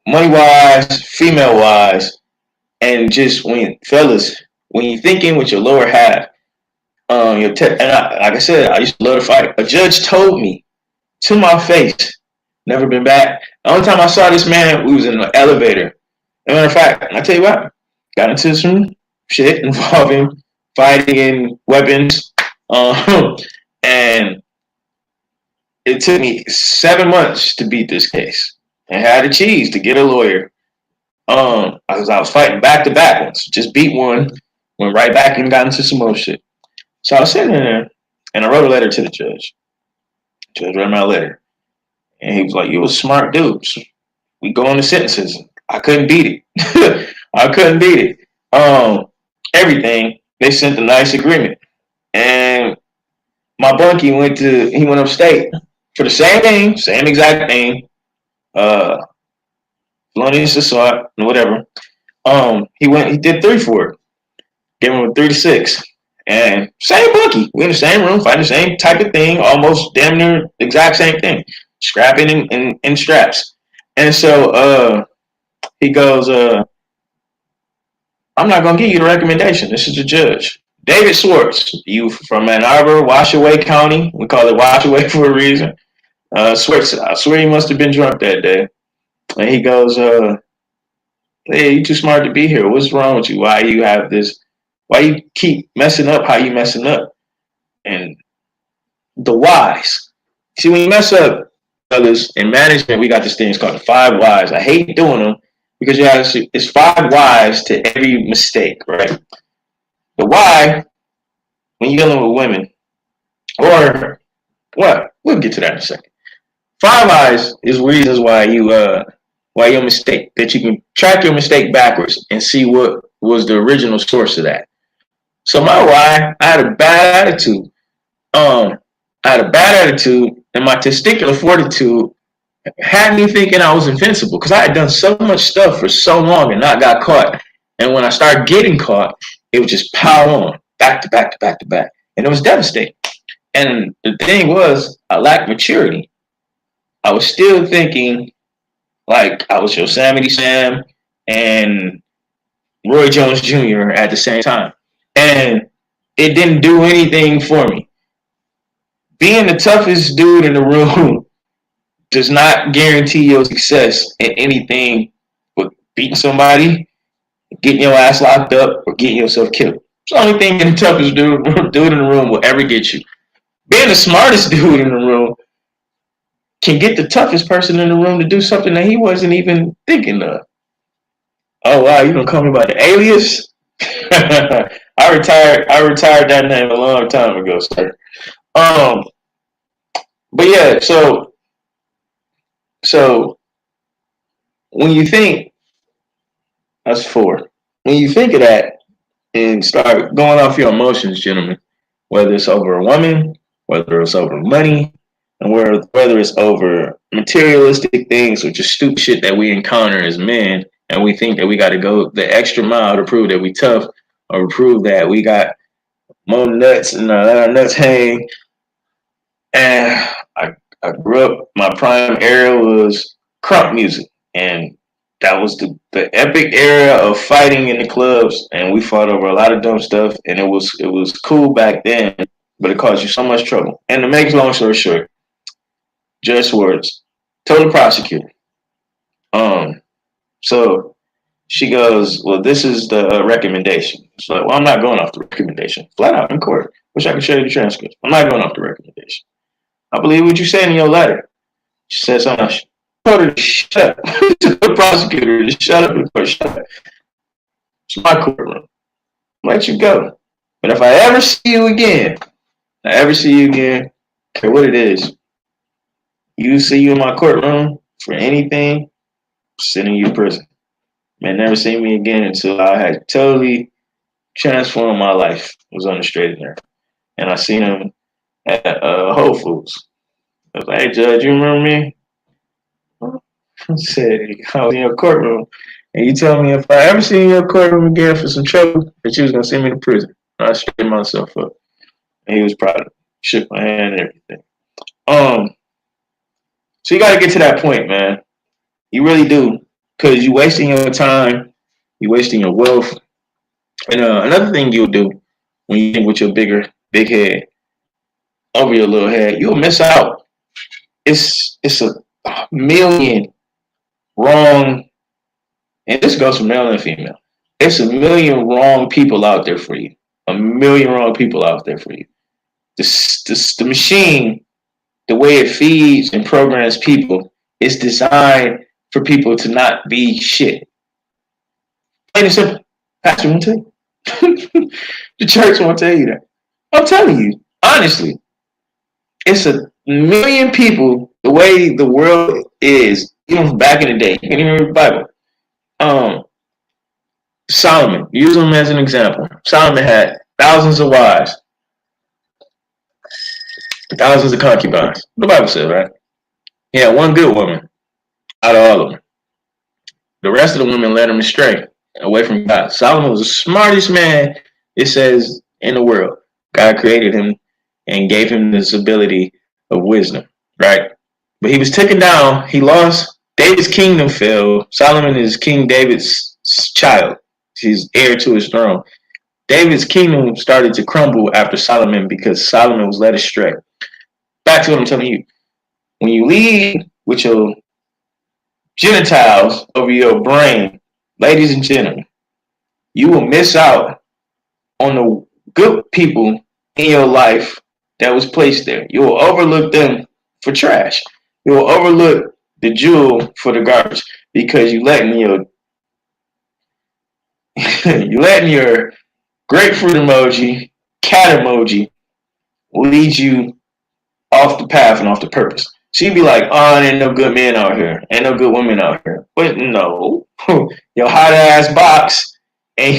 Money wise, female wise, and just when fellas, when you're thinking with your lower half, like I said, I used to love to fight. A judge told me to my face, never been back. The only time I saw this man, we was in the elevator. As a matter of fact, I tell you what, got into some shit involving fighting and weapons, and it took me 7 months to beat this case. I had the cheese to get a lawyer. I was fighting back to back ones. Just beat one, went right back and got into some more shit. So I was sitting there and I wrote a letter to the judge. The judge read my letter. And he was like, "You a smart dude. We go on the sentences." I couldn't beat it. I couldn't beat it. Everything. They sent a nice agreement. And my bunkie went upstate for the same thing, same exact thing. Felonious assault and whatever. He did 3 for it. Gave him a 3 to 6. And same bunkie. We in the same room, fighting the same type of thing, almost damn near exact same thing. Scrapping in straps. And so he goes, "I'm not gonna give you the recommendation. This is the judge. David Swartz, you from Ann Arbor, Washaway County. We call it Washaway for a reason. Swartz, I swear he must have been drunk that day." And he goes, "Hey, you too smart to be here. What's wrong with you? Why you have this? Why you keep messing up? How you messing up?" And the whys. See, when you mess up, fellas, in management, we got this thing called the 5 whys. I hate doing them because it's 5 whys to every mistake, right? The why, when you're dealing with women, or what? We'll get to that in a second. 5 whys is reasons why your mistake, that you can track your mistake backwards and see what was the original source of that. So my why, I had a bad attitude. And my testicular fortitude had me thinking I was invincible because I had done so much stuff for so long and not got caught. And when I started getting caught, it would just pile on, back to back to back to back. And it was devastating. And the thing was, I lacked maturity. I was still thinking like I was Yosemite Sam and Roy Jones Jr. at the same time. And it didn't do anything for me. Being the toughest dude in the room does not guarantee your success in anything but beating somebody, getting your ass locked up, or getting yourself killed. It's the only thing the toughest dude in the room will ever get you. Being the smartest dude in the room can get the toughest person in the room to do something that he wasn't even thinking of. Oh wow, you gonna call me by the alias? I retired that name a long time ago, sir. But yeah, so when you think that's 4. When you think of that and start going off your emotions, gentlemen, whether it's over a woman, whether it's over money, and whether it's over materialistic things or just stupid shit that we encounter as men, and we think that we got to go the extra mile to prove that we tough or prove that we got more nuts and our nuts hang. And I grew up, my prime era was crunk music, and that was the epic era of fighting in the clubs, and we fought over a lot of dumb stuff, and it was cool back then, but it caused you so much trouble. And to make a long story short, Judge Swartz Told the prosecutor. Um, so she goes, well, this is the recommendation. It's like, well, I'm not going off the recommendation. Flat out in court. Wish I could show you the transcript. I'm not going off the recommendation. I believe what you said in your letter. She said something else. I told her to shut up. The prosecutor to shut up and shut up. It's my courtroom. I'll let you go. But if I ever see you again, care what it is, you see you in my courtroom for anything, sending you to prison. Man, never see me again until I had totally transformed my life. Was on the straight and narrow. And I seen him at Whole Foods. I was like, hey, Judge, you remember me? I said, I was in your courtroom. And you tell me if I ever see you in your courtroom again for some trouble, that you was going to send me to prison. I straightened myself up. And he was proud of me. Shook my hand and everything. So you got to get to that point, man. You really do. Because you're wasting your time. You're wasting your wealth. And another thing you'll do when you think with your big head over your little head, you'll miss out. It's a million wrong, and this goes for male and female. It's a million wrong people out there for you. A million wrong people out there for you. The machine, the way it feeds and programs people, is designed for people to not be shit. Plain and simple. Pastor won't tell you. The church won't tell you that. I'm telling you, honestly, it's a million people. The way the world is, even back in the day, you can even read the Bible. Solomon, use him as an example. Solomon had thousands of wives, thousands of concubines. The Bible says, right? He had one good woman out of all of them. The rest of the women led him astray, away from God. Solomon was the smartest man, it says, in the world. God created him and gave him this ability of wisdom, right? But he was taken down. He lost. David's kingdom fell. Solomon is King David's child. He's heir to his throne. David's kingdom started to crumble after Solomon because Solomon was led astray. Back to what I'm telling you. When you lead with your genitals over your brain, ladies and gentlemen, you will miss out on the good people in your life that was placed there. You will overlook them for trash. You will overlook the jewel for the garbage because you letting your grapefruit emoji, cat emoji lead you off the path and off the purpose. She'd be like, oh, ain't no good men out here. Ain't no good women out here. But no. Your hot ass box and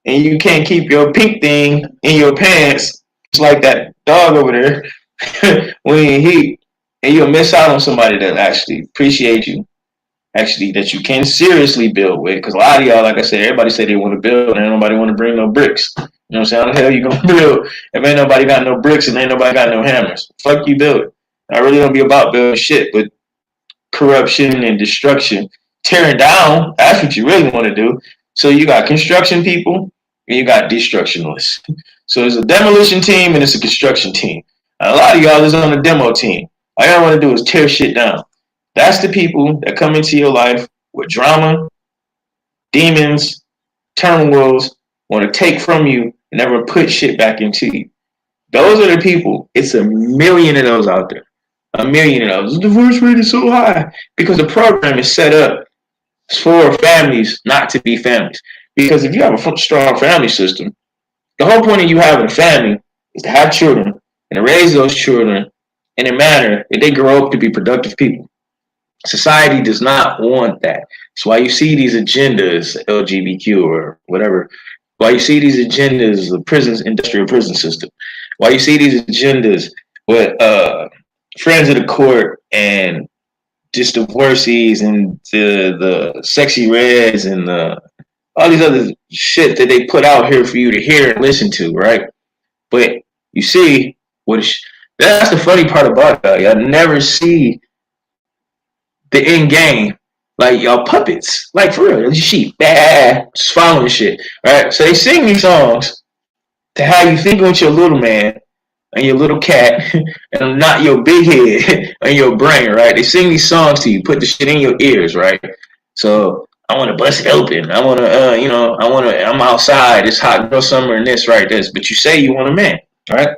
you can't keep your pink thing in your pants. It's like that dog over there when you heat. And you'll miss out on somebody that actually appreciate you. Actually, that you can seriously build with. Because a lot of y'all, like I said, everybody say they want to build and ain't nobody want to bring no bricks. You know what I'm saying? How the hell you gonna build if ain't nobody got no bricks and ain't nobody got no hammers? Fuck you build. I really don't be about building shit, but corruption and destruction, tearing down, that's what you really want to do. So you got construction people and you got destructionists. So there's a demolition team and it's a construction team. And a lot of y'all is on the demo team. All y'all want to do is tear shit down. That's the people that come into your life with drama, demons, turmoils, want to take from you and never put shit back into you. Those are the people. It's a million of those out there. A million of those. The divorce rate is so high because the program is set up for families not to be families. Because if you have a strong family system, the whole point of you having a family is to have children and to raise those children in a manner that they grow up to be productive people. Society does not want that. That's why you see these agendas, LGBTQ or whatever. Why you see these agendas, the prisons, industrial prison system. Why you see these agendas with friends of the court and just divorcees and the sexy reds and all these other shit that they put out here for you to hear and listen to, right? But you see, that's the funny part about that. Y'all never see the end game. Like y'all puppets. Like for real. Sheep. Just following shit. Right? So they sing these songs to have you thinking with your little man and your little cat and not your big head and your brain, right? They sing these songs to you, put the shit in your ears, right? So I want to bust it open. I want to, I'm outside. It's hot girl summer and this, right? This. But you say you want a man, right?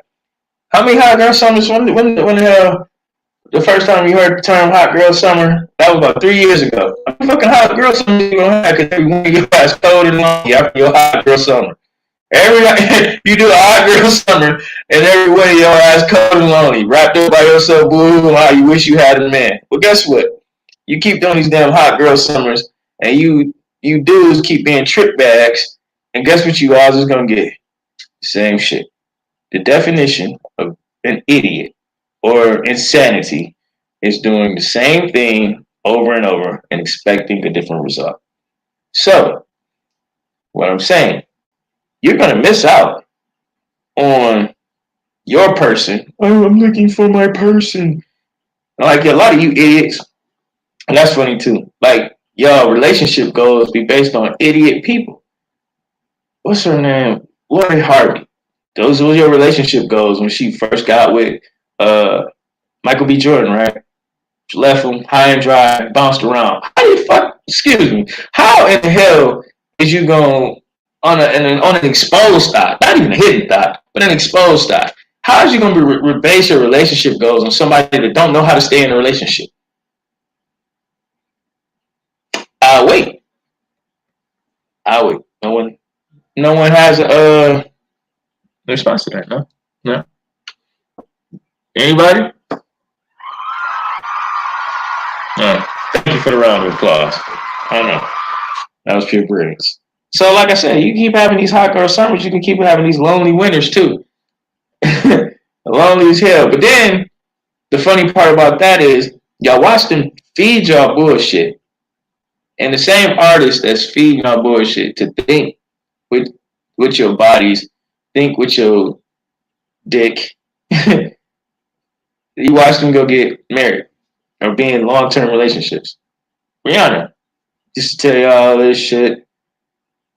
How many hot girl summers, the first time you heard the term hot girl summer, that was about 3 years ago. How many fucking hot girl summer you gonna have? Because every one of your guys cold and lonely after your hot girl summer. Every you do a hot girl summer, and every one of your ass cold and lonely, wrapped up by yourself, boo, how you wish you had a man. Well, guess what? You keep doing these damn hot girl summers, and you dudes keep being trick bags, and guess what you all is gonna get? Same shit. The definition of an idiot or insanity is doing the same thing over and over and expecting a different result. So, what I'm saying, you're gonna miss out on your person. Oh, I'm looking for my person. Like a lot of you idiots, and that's funny too. Like y'all relationship goals be based on idiot people. What's her name? Lori Harvey. Those were your relationship goals when she first got with Michael B. Jordan, right? She left him high and dry, bounced around. How the fuck? Excuse me. How in the hell is you going on an exposed thought? Not even a hidden thought, but an exposed thought. How is you going to base your relationship goals on somebody that don't know how to stay in a relationship? I'll wait. I'll wait. No one has a response to that. No, no. Anybody? No. Thank you for the round of applause. I don't know. That was pure brilliance. So, like I said, you keep having these hot girl summers, you can keep having these lonely winters too. Lonely as hell. But then the funny part about that is y'all watch them feed y'all bullshit. And the same artist that's feeding y'all bullshit to think with your bodies, think with your dick. You watch them go get married or be in long-term relationships. Rihanna, used to tell you all this shit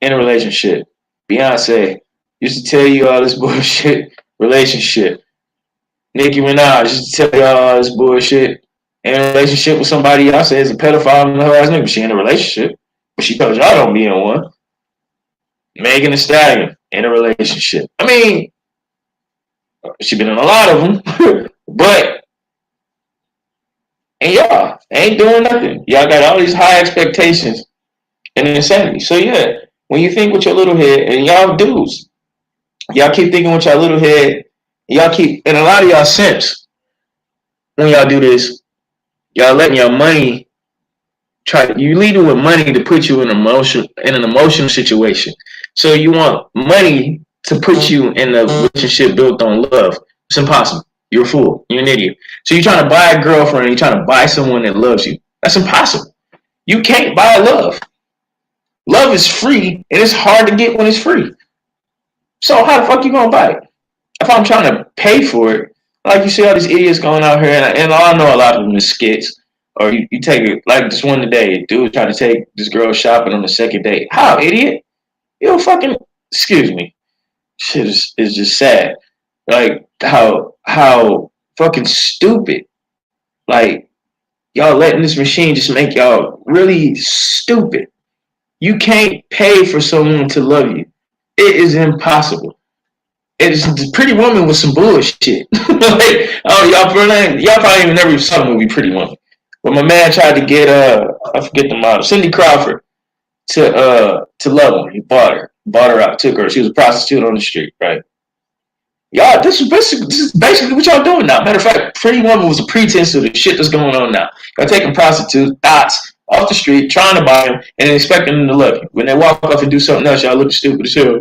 in a relationship. Beyonce used to tell you all this bullshit relationship. Nicki Minaj used to tell you all this bullshit in a relationship with somebody y'all say is a pedophile and her ass nigga. She in a relationship, but she tells y'all don't be in one. Megan Thee Stallion in a relationship. I mean, she been in a lot of them, but and y'all ain't doing nothing. Y'all got all these high expectations and insanity. So yeah, when you think with your little head, and y'all dudes, y'all keep thinking with your little head, y'all keep, and a lot of y'all simps, when y'all do this, y'all letting your money you leading with money to put you in an emotional situation. So you want money to put you in a relationship built on love. It's impossible. You're a fool. You're an idiot. So you're trying to buy a girlfriend, you're trying to buy someone that loves you. That's impossible. You can't buy love. Love is free, and it's hard to get when it's free. So how the fuck you gonna buy it? If I'm trying to pay for it, like you see all these idiots going out here, and I know a lot of them is skits. Or you take it, like this one today, dude tried to take this girl shopping on the second date. How, idiot? You don't fucking, excuse me. Shit is just sad. Like, how fucking stupid. Like, y'all letting this machine just make y'all really stupid. You can't pay for someone to love you. It is impossible. It is a Pretty Woman with some bullshit. Like, oh, y'all probably even never saw the movie Pretty Woman. But my man tried to get I forget the model, Cindy Crawford to love him. He bought her out, took her. She was a prostitute on the street, right? Y'all, this is basically what y'all doing now. Matter of fact, Pretty Woman was a pretense of the shit that's going on now. Y'all taking prostitutes, dots off the street, trying to buy them, and expecting them to love you. When they walk off and do something else, y'all look stupid as hell.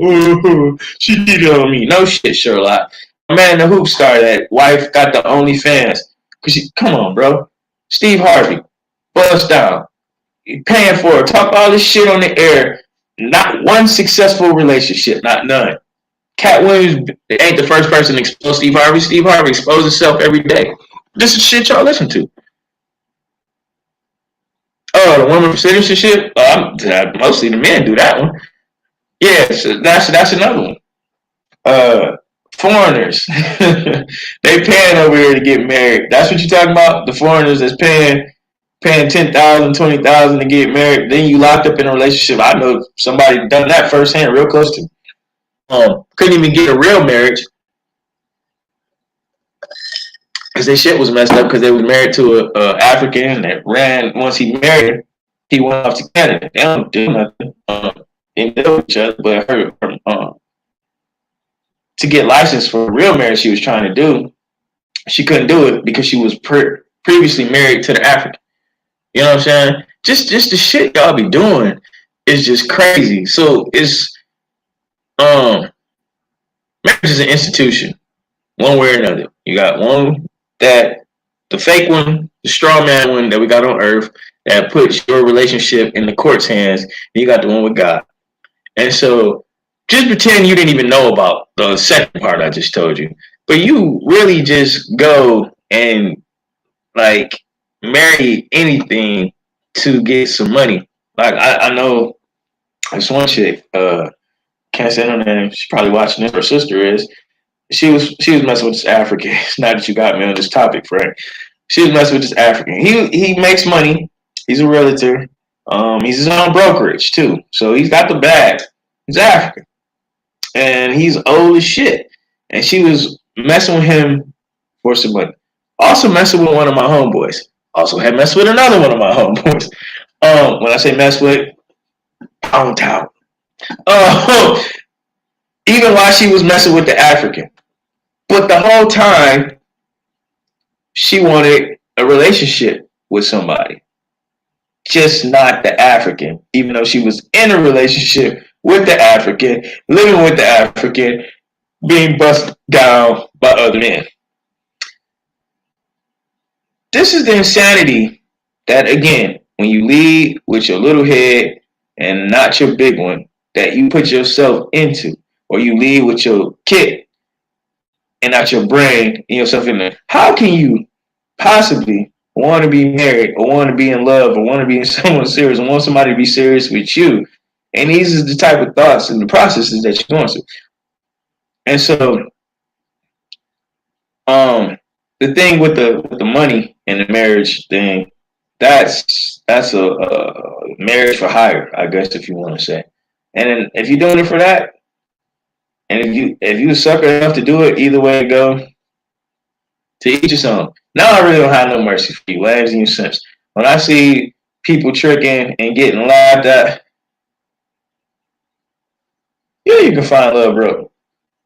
She cheated on me. No shit, Sherlock. My man, the hoop star, that wife got the OnlyFans. Come on, bro. Steve Harvey, bust down. You paying for it. Talk all this shit on the air. Not one successful relationship. Not none. Cat Williams ain't the first person to expose Steve Harvey. Steve Harvey exposed himself every day. This is shit y'all listen to. Oh, the woman from citizenship? Mostly the men do that one. Yeah, so that's another one. Foreigners. They paying over here to get married. That's what you talking about? The foreigners that's paying 10,000, 20,000 to get married. Then you locked up in a relationship. I know somebody done that firsthand, real close to me. Couldn't even get a real marriage because their shit was messed up because they was married to a African that ran. Once he married, he went off to Canada. They don't do nothing. They deal with each other, but to get licensed for a real marriage she was trying to do, she couldn't do it because she was previously married to the African. You know what I'm saying? Just the shit y'all be doing is just crazy. So it's marriage is an institution, one way or another. You got one that the fake one, the straw man one that we got on earth that puts your relationship in the court's hands, and you got the one with God. And so just pretend you didn't even know about the second part I just told you. But you really just go and like marry anything to get some money. Like I know this one chick, can't say her name, she's probably watching this, her sister is. She was messing with this African. Now that you got me on this topic, Frank. She was messing with this African. He makes money. He's a realtor. He's his own brokerage too. So he's got the bag. He's African. And he's old as shit. And she was messing with him for some money. Also messing with one of my homeboys. Also had messed with another one of my homeboys. When I say mess with, pound out. Even while she was messing with the African. But the whole time, she wanted a relationship with somebody. Just not the African. Even though she was in a relationship with the African, living with the African, being bust down by other men. This is the insanity that, again, when you lead with your little head and not your big one, that you put yourself into, or you lead with your kit and not your brain and yourself in there. How can you possibly want to be married or want to be in love or want to be in someone serious or want somebody to be serious with you? And these are the type of thoughts and the processes that you're going through. And so, the thing with the money and the marriage thing, that's a marriage for hire, I guess, if you want to say. And then if you're doing it for that, and if you sucker enough to do it, either way it go, to each his own. Now I really don't have no mercy for you, lambs and you simps. When I see people tricking and getting laughed at, yeah, you can find love, bro.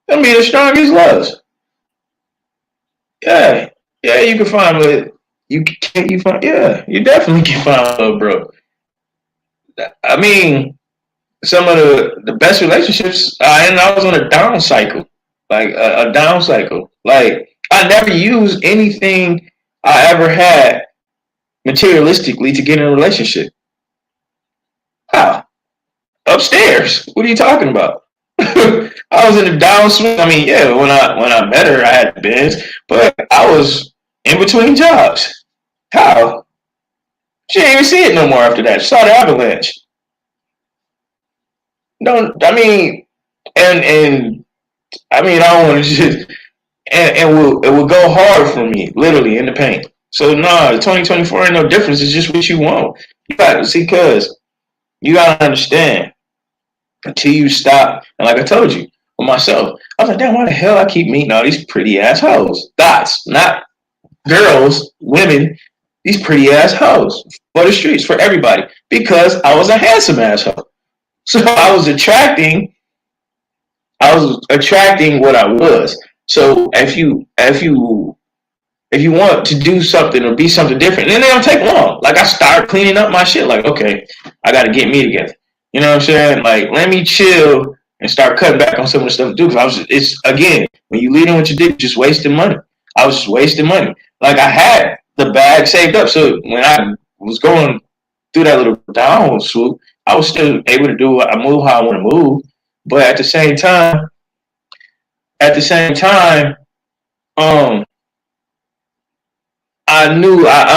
That'll be the strongest loves. Yeah, yeah, you can find love. Yeah, you definitely can find love, bro. I mean, some of the best relationships, and I was on a down cycle, like a down cycle. Like I never used anything I ever had materialistically to get in a relationship. How? Upstairs. What are you talking about? I was in a downswing. I mean, yeah, when I met her, I had Benz, but I was in between jobs. How? She didn't even see it no more after that. She saw the avalanche. Don't I mean, and I mean, I don't want to just it will go hard for me, literally in the paint. So nah, 2024 ain't no difference. It's just what you want. You got to see, cause you gotta understand until you stop. And like I told you, with myself, I was like, damn, why the hell I keep meeting all these pretty ass hoes? Dots, not girls, women, these pretty ass hoes for the streets, for everybody. Because I was a handsome asshole. So I was attracting what I was. So if you want to do something or be something different, then they don't take long. Like I start cleaning up my shit. Like, okay, I got to get me together. You know what I'm saying? Like, let me chill and start cutting back on some of the stuff to do. Because it's again, when you lead in with your dick, just wasting money. I was just wasting money. Like I had the bag saved up, so when I was going through that little down swoop, I was still able to do I move how I want to move. But at the same time, um, I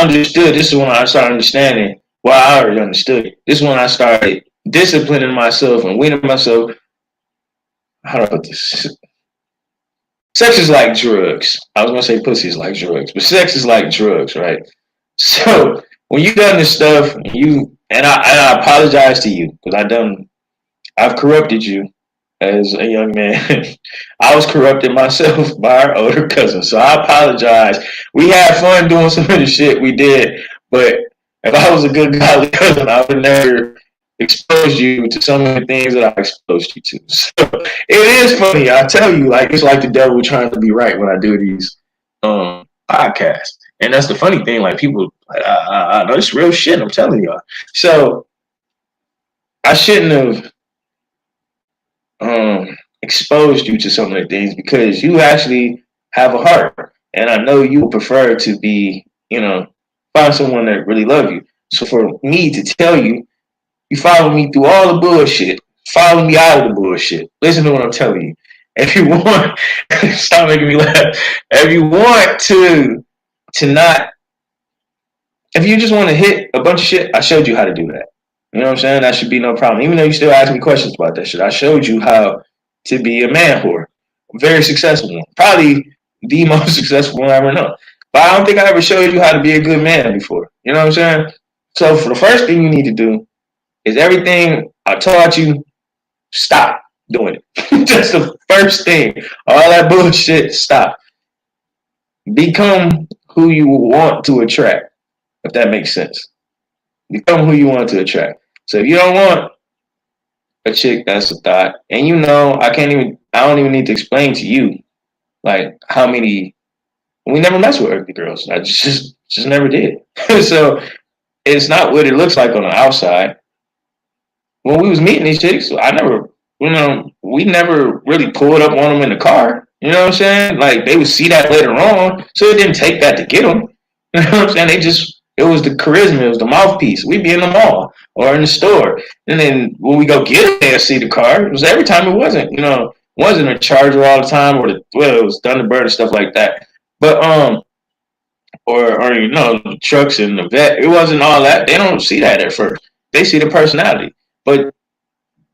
understood. This is when I started understanding. Well, I already understood it. This is when I started disciplining myself and weaning myself. How do I put this? sex is like drugs. I was gonna say pussy is like drugs, but sex is like drugs, right? So when you done this stuff, I apologize to you because I've corrupted you as a young man. I was corrupted myself by our older cousin, so I apologize. We had fun doing some of the shit we did, but if I was a good godly cousin, I would never expose you to some of the things that I exposed you to. So it is funny. I tell you, like it's like the devil trying to be right when I do these podcasts, and that's the funny thing. Like people, I know it's real shit. I'm telling y'all. So I shouldn't have exposed you to some of the things because you actually have a heart, and I know you prefer to be, find someone that really love you. So for me to tell you, you follow me through all the bullshit, follow me out of the bullshit. Listen to what I'm telling you. If you want, stop making me laugh. If you want to not, if you just want to hit a bunch of shit, I showed you how to do that. You know what I'm saying? That should be no problem. Even though you still ask me questions about that shit, I showed you how to be a man whore. Very successful one. Probably the most successful one I ever know. But I don't think I ever showed you how to be a good man before. You know what I'm saying? So for the first thing you need to do is everything I taught you, stop doing it. That's the first thing. All that bullshit, stop. Become who you want to attract, if that makes sense. Become who you want to attract. So if you don't want a chick that's a thought, and I don't even need to explain to you like how many. We never mess with ugly girls. I just never did. So it's not what it looks like on the outside. When we was meeting these chicks, we never really pulled up on them in the car. You know what I'm saying? Like they would see that later on, so it didn't take that to get them. You know what I'm saying? It was the charisma, it was the mouthpiece. We'd be in the mall or in the store, and then when we go get there, see the car. It was every time. It wasn't a Charger all the time, it was Thunderbird and stuff like that. But the trucks and the vet. It wasn't all that. They don't see that at first. They see the personality, but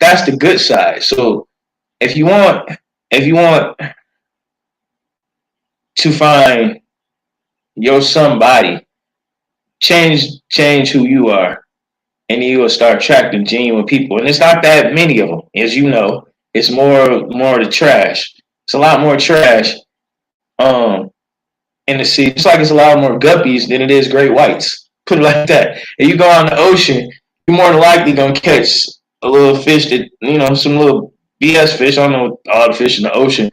that's the good side. So if you want to find your somebody, change who you are, and you will start attracting genuine people. And it's not that many of them, as you know. It's more the trash. It's a lot more trash in the sea. Just like it's a lot more guppies than it is great whites. Put it like that. If you go on the ocean, you're more than likely gonna catch a little fish that some little BS fish. I don't know all the fish in the ocean,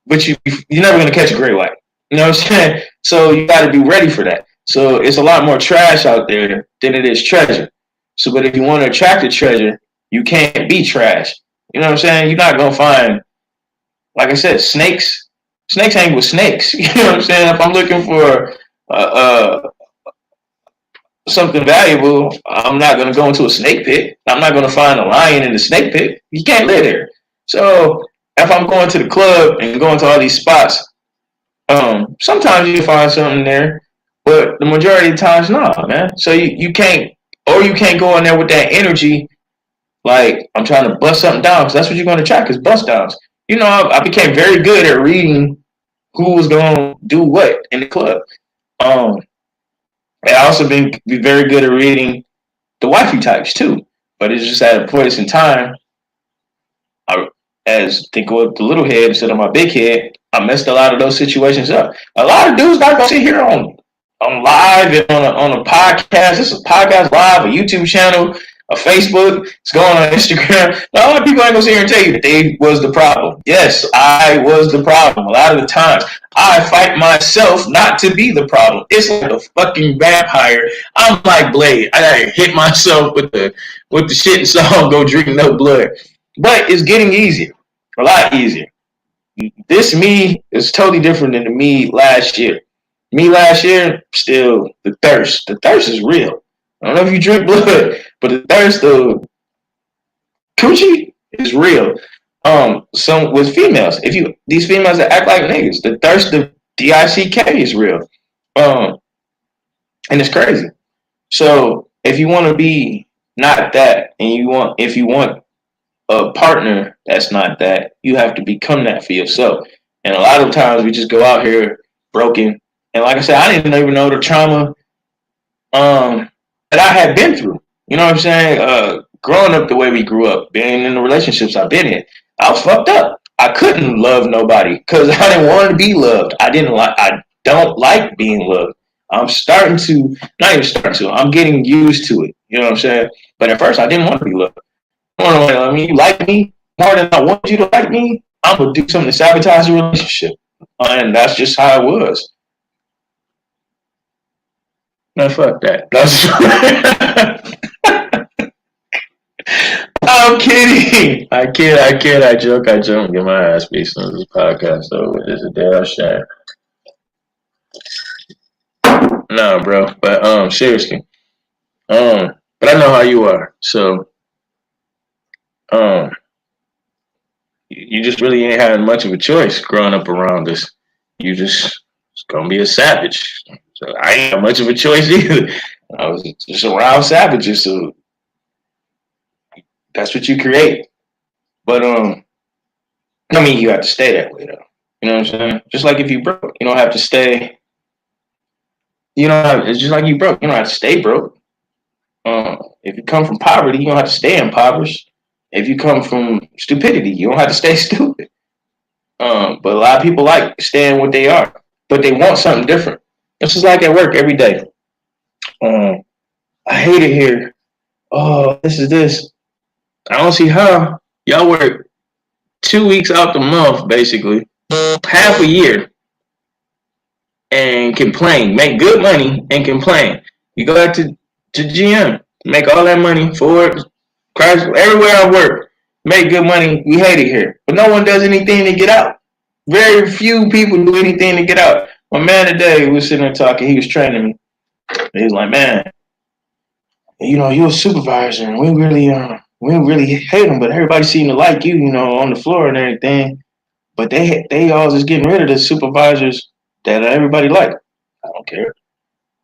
but you're never gonna catch a great white. You know what I'm saying? So you got to be ready for that. So it's a lot more trash out there than it is treasure. So, but if you want to attract a treasure, you can't be trash. You know what I'm saying? You're not gonna find, like I said, snakes. Snakes hang with snakes. You know what I'm saying? If I'm looking for something valuable, I'm not gonna go into a snake pit. I'm not gonna find a lion in the snake pit. You can't live there. So if I'm going to the club and going to all these spots, sometimes you find something there, but the majority of the times, no, man. So you can't, or you can't go in there with that energy. Like I'm trying to bust something down because that's what you're going to attract is bust downs. I became very good at reading who was going to do what in the club. I also be very good at reading the wifey types too. But it's just at a point in time, as think with the little head instead of my big head, I messed a lot of those situations up. A lot of dudes not gonna sit here on live and on a podcast. This is a podcast live, a YouTube channel, a Facebook. It's going on Instagram. A lot of people ain't gonna sit here and tell you that they was the problem. Yes, I was the problem. A lot of the times, I fight myself not to be the problem. It's like a fucking vampire. I'm like Blade. I gotta hit myself with the shit and song. Go drink no blood. But it's getting easier, a lot easier. This me is totally different than the me last year. Me last year, still the thirst. The thirst is real. I don't know if you drink blood, but the thirst of coochie is real. Some with females, these females that act like niggas, the thirst of DICK is real. And it's crazy. So if you want to be not that, and if you want a partner that's not that, you have to become that for yourself. And a lot of times we just go out here broken. And like I said, I didn't even know the trauma that I had been through. You know what I'm saying? Growing up the way we grew up, being in the relationships I've been in, I was fucked up. I couldn't love nobody because I didn't want to be loved. I don't like being loved. I'm starting to, not even starting to, I'm getting used to it. You know what I'm saying? But at first, I didn't want to be loved. I mean, you like me more than I want you to like me. I'm gonna do something to sabotage the relationship, and that's just how it was. No, fuck that. I'm kidding. I joke, Get my ass beat on this podcast, though. It's a damn shame. No, bro. But seriously. But I know how you are. So um, you just really ain't having much of a choice growing up around us. You just it's gonna be a savage. So I ain't got much of a choice either. I was just around savages, so that's what you create. But I mean, you have to stay that way though. You know what I'm saying? Just like if you broke, you don't have to stay. You don't have. It's just like you broke. You don't have to stay broke. If you come from poverty, you don't have to stay impoverished. If you come from stupidity, you don't have to stay stupid. But a lot of people like staying what they are, but they want something different. It's just like at work every day. Um, I hate it here. Oh, this is this. I don't see how y'all work 2 weeks out the month, basically, half a year, and complain, make good money and complain. You go out to GM, make all that money for Christ, everywhere I work, make good money. We hate it here, but no one does anything to get out. Very few people do anything to get out. My man today was sitting there talking. He was training me. He was like, "Man, you know, you're a supervisor, and we really hate them, but everybody seem to like you, you know, on the floor and everything. But they all just getting rid of the supervisors that everybody like. I don't care.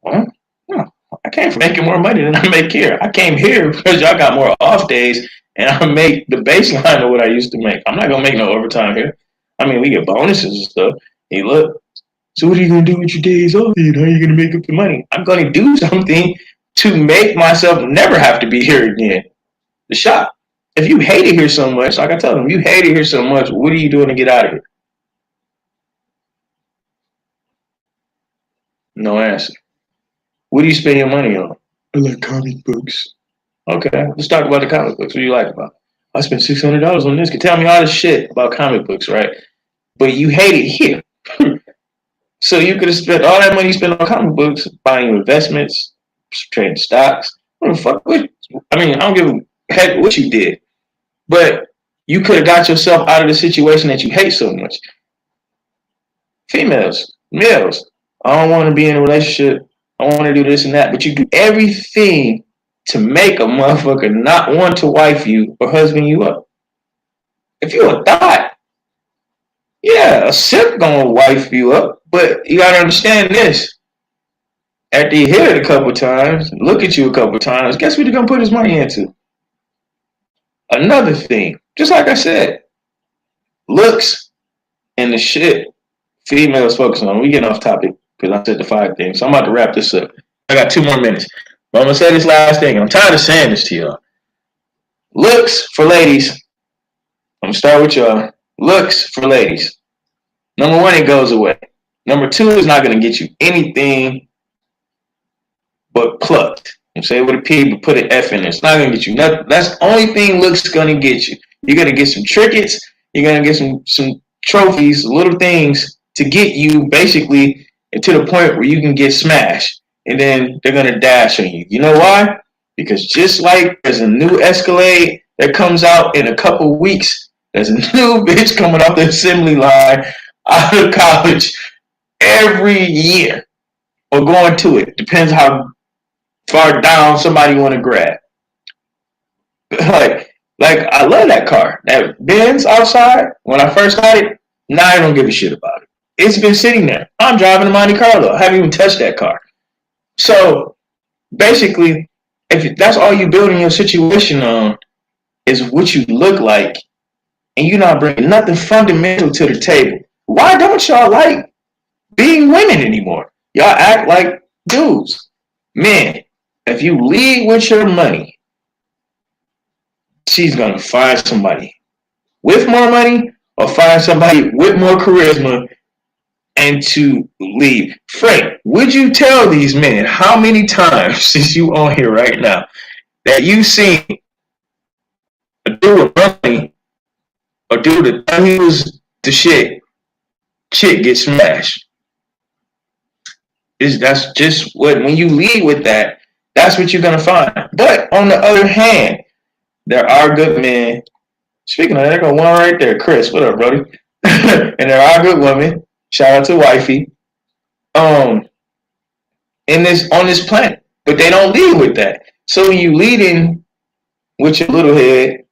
Well, no, I came from making more money than I make here. I came here because y'all got more off days, and I make the baseline of what I used to make. I'm not gonna make no overtime here. I mean, we get bonuses and stuff. Hey, look. So what are you gonna do with your days off? How are you gonna make up the money? I'm gonna do something to make myself never have to be here again. The shop. If you hate it here so much, like I tell them, you hate it here so much. What are you doing to get out of here? No answer. What do you spend your money on? I like comic books. Okay, let's talk about the comic books. What do you like about? I spent $600 on this. Can tell me all this shit about comic books, right? But you hate it here. So you could have spent all that money you spent on comic books, buying investments, trading stocks. What the fuck? I mean, I don't give a heck what you did, but you could have got yourself out of the situation that you hate so much. Females, males, I don't want to be in a relationship. I want to do this and that, but you do everything to make a motherfucker not want to wife you or husband you up. If you're a thought, yeah, a simp gonna wife you up, but you gotta understand this. After you hit it a couple times, look at you a couple times, guess what you're gonna put his money into? Another thing, just like I said, looks and the shit females focus on. We getting off topic because I said the 5 things. So I'm about to wrap this up. I got 2 more minutes. But I'm gonna say this last thing, and I'm tired of saying this to y'all. Looks for ladies. I'm gonna start with y'all. Looks for ladies. Number one, it goes away. Number two, is not gonna get you anything but plucked. I'm saying with a P, but put an F in it. It's not gonna get you nothing. That's the only thing looks gonna get you. You're gonna get some trinkets. You're gonna get some trophies, little things to get you basically to the point where you can get smashed, and then they're gonna dash on you. You know why? Because just like there's a new Escalade that comes out in a couple weeks, there's a new bitch coming off the assembly line out of college every year or going to it. Depends how far down somebody want to grab. like I love that car. That Benz outside, when I first got it, now I don't give a shit about it. It's been sitting there. I'm driving a Monte Carlo. I haven't even touched that car. So basically, if that's all you building your situation on is what you look like, and you're not bringing nothing fundamental to the table. Why don't y'all like being women anymore? Y'all act like dudes. Men, if you lead with your money, she's gonna find somebody with more money or find somebody with more charisma and to leave. Frank, would you tell these men how many times since you on here right now that you seen a dude with money or dude that thought he was the shit, chick get smashed? That's just what when you lead with that, that's what you're gonna find. But on the other hand, there are good men. Speaking of that, there go one right there, Chris. What up, brother? And there are good women. Shout out to wifey. Um, in this on this planet, but they don't lead with that. So when you leading with your little head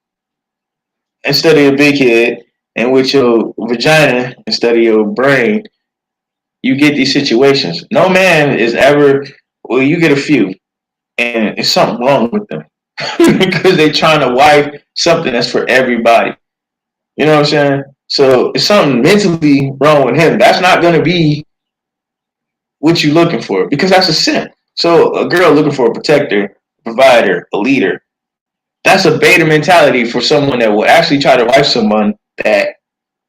instead of your big head, and with your vagina instead of your brain, you get these situations. No man is ever. Well, you get a few, and it's something wrong with them because they're trying to wipe something that's for everybody. You know what I'm saying? So it's something mentally wrong with him. That's not going to be what you're looking for because that's a sin. So a girl looking for a protector, provider, a leader, that's a beta mentality for someone that will actually try to wife someone that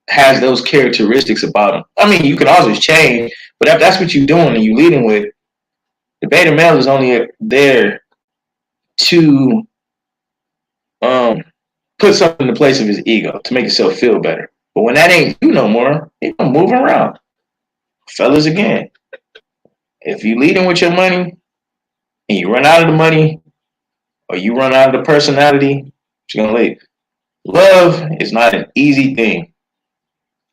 has those characteristics about them. I mean, you can always change, but if that's what you're doing and you're leading with, the beta male is only there to um, put something in the place of his ego to make himself feel better. But when that ain't you no more, he's gonna move around. Fellas, again, if you leading with your money and you run out of the money or you run out of the personality, you're gonna leave. Love is not an easy thing.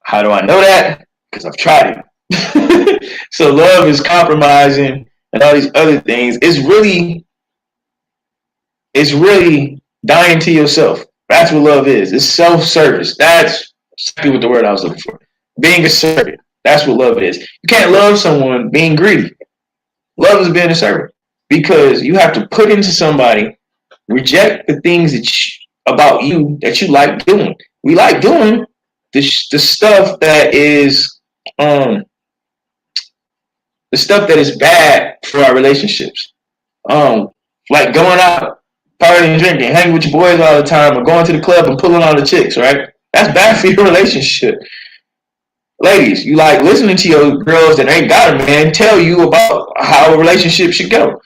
How do I know that? Because I've tried it. So love is compromising and all these other things. It's really dying to yourself. That's what love is. It's self-service. That's exactly what the word I was looking for. Being a servant. That's what love is. You can't love someone being greedy. Love is being a servant because you have to put into somebody, reject the things about you that you like doing. We like doing the stuff that is um the stuff that is bad for our relationships. Um, like going out, partying, drinking, hanging with your boys all the time, or going to the club and pulling all the chicks, right? That's bad for your relationship. Ladies, you like listening to your girls that ain't got a man tell you about how a relationship should go.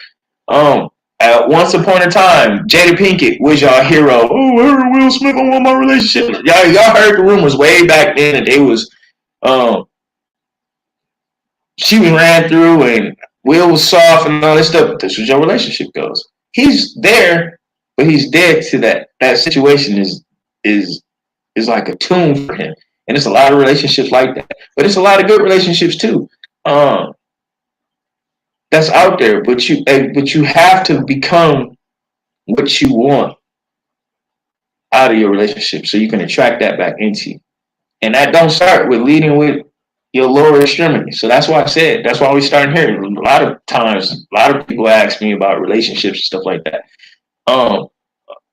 At once upon a time, Jada Pinkett was y'all hero. Oh, I heard Will Smith on my relationship. Y'all heard the rumors way back then that they was um she was ran through and Will was soft and all this stuff. This was your relationship goes. He's there, but he's dead to that. That situation is is like a tomb for him. And it's a lot of relationships like that. But it's a lot of good relationships too. Um, that's out there. But you have to become what you want out of your relationship so you can attract that back into you. And that don't start with leading with your lower extremity. So that's why I said, that's why we starting here. A lot of times, a lot of people ask me about relationships and stuff like that. Um,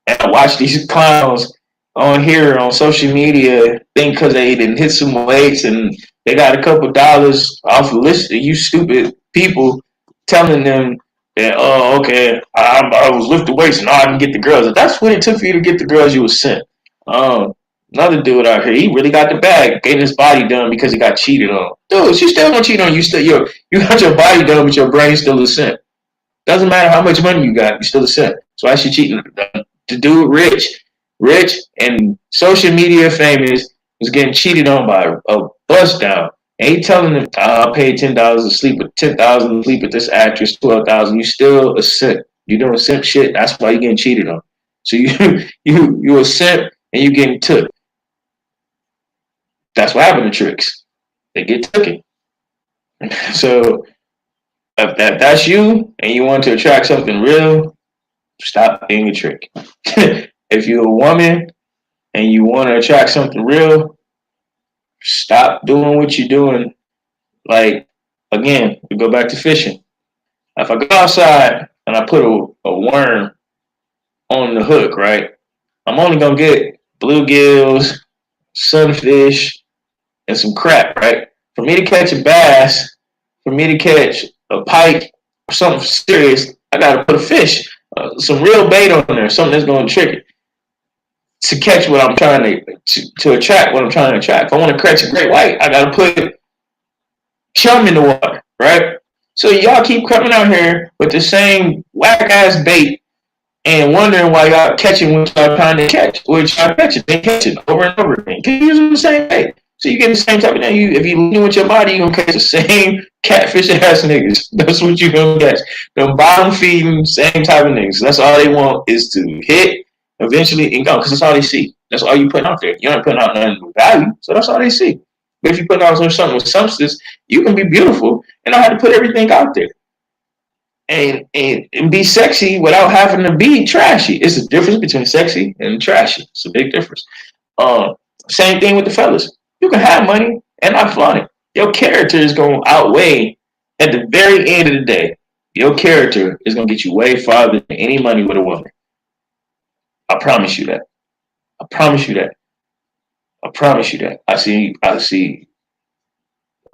and I watch these clowns on here on social media think because they didn't hit some weights and they got a couple dollars off the list of you stupid people telling them that, oh, okay, I was lifting weights and I didn't get the girls. If that's what it took for you to get the girls, you was sent. Um, Another dude out here, he really got the bag, getting his body done because he got cheated on. Dude, she still gonna cheat on you. You got your body done, but your brain still a simp. Doesn't matter how much money you got, you still a simp. So why she cheating? The dude rich and social media famous was getting cheated on by a bust down. And he telling them, I paid $10 to sleep with 10,000 to sleep with this actress, 12,000. You still a simp. You doing simp shit. That's why you getting cheated on. So you a simp and you getting took. That's what happened to tricks. They get taken. So if that's you and you want to attract something real, stop being a trick. If you're a woman and you want to attract something real, stop doing what you're doing. Like, again, we go back to fishing. If I go outside and I put a worm on the hook, right, I'm only going to get bluegills, sunfish, and some crap, right? For me to catch a bass, for me to catch a pike or something serious, I got to put a fish, some real bait on there, something that's going to trick it to catch what I'm trying to attract what I'm trying to attract. If I want to catch a great white, I got to put chum in the water, right? So y'all keep coming out here with the same whack ass bait and wondering why y'all catching what y'all trying to catch, which y'all catching and catching over and over again. Keep using the same bait. So you get the same type of thing. If you lean with your body, you're gonna catch the same catfish ass niggas. That's what you're gonna catch. Them bottom feeding, same type of niggas. That's all they want is to hit eventually and go, because that's all they see. That's all you putting out there. You ain't putting out nothing with value, so that's all they see. But if you put out something with substance, you can be beautiful and know how to put everything out there. And be sexy without having to be trashy. It's a difference between sexy and trashy. It's a big difference. Same thing with the fellas. You can have money and not flaunt it. Your character is going to outweigh, at the very end of the day, your character is going to get you way farther than any money with a woman. I promise you that. I promise you that. I promise you that. I see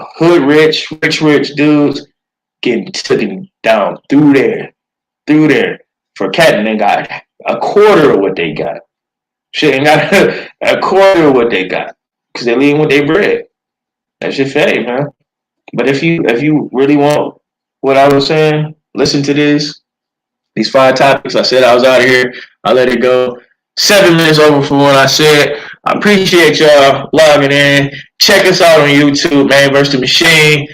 hood rich dudes getting taken down through there for cat, and they got a quarter of what they got. Shit, ain't got a quarter of what they got because they leaving with their bread. That's your fave, man. But if you really want what I was saying, listen to this. These 5 topics. I said I was out of here. I let it go. 7 minutes over from what I said. I appreciate y'all logging in. Check us out on YouTube, Man vs. the Machine.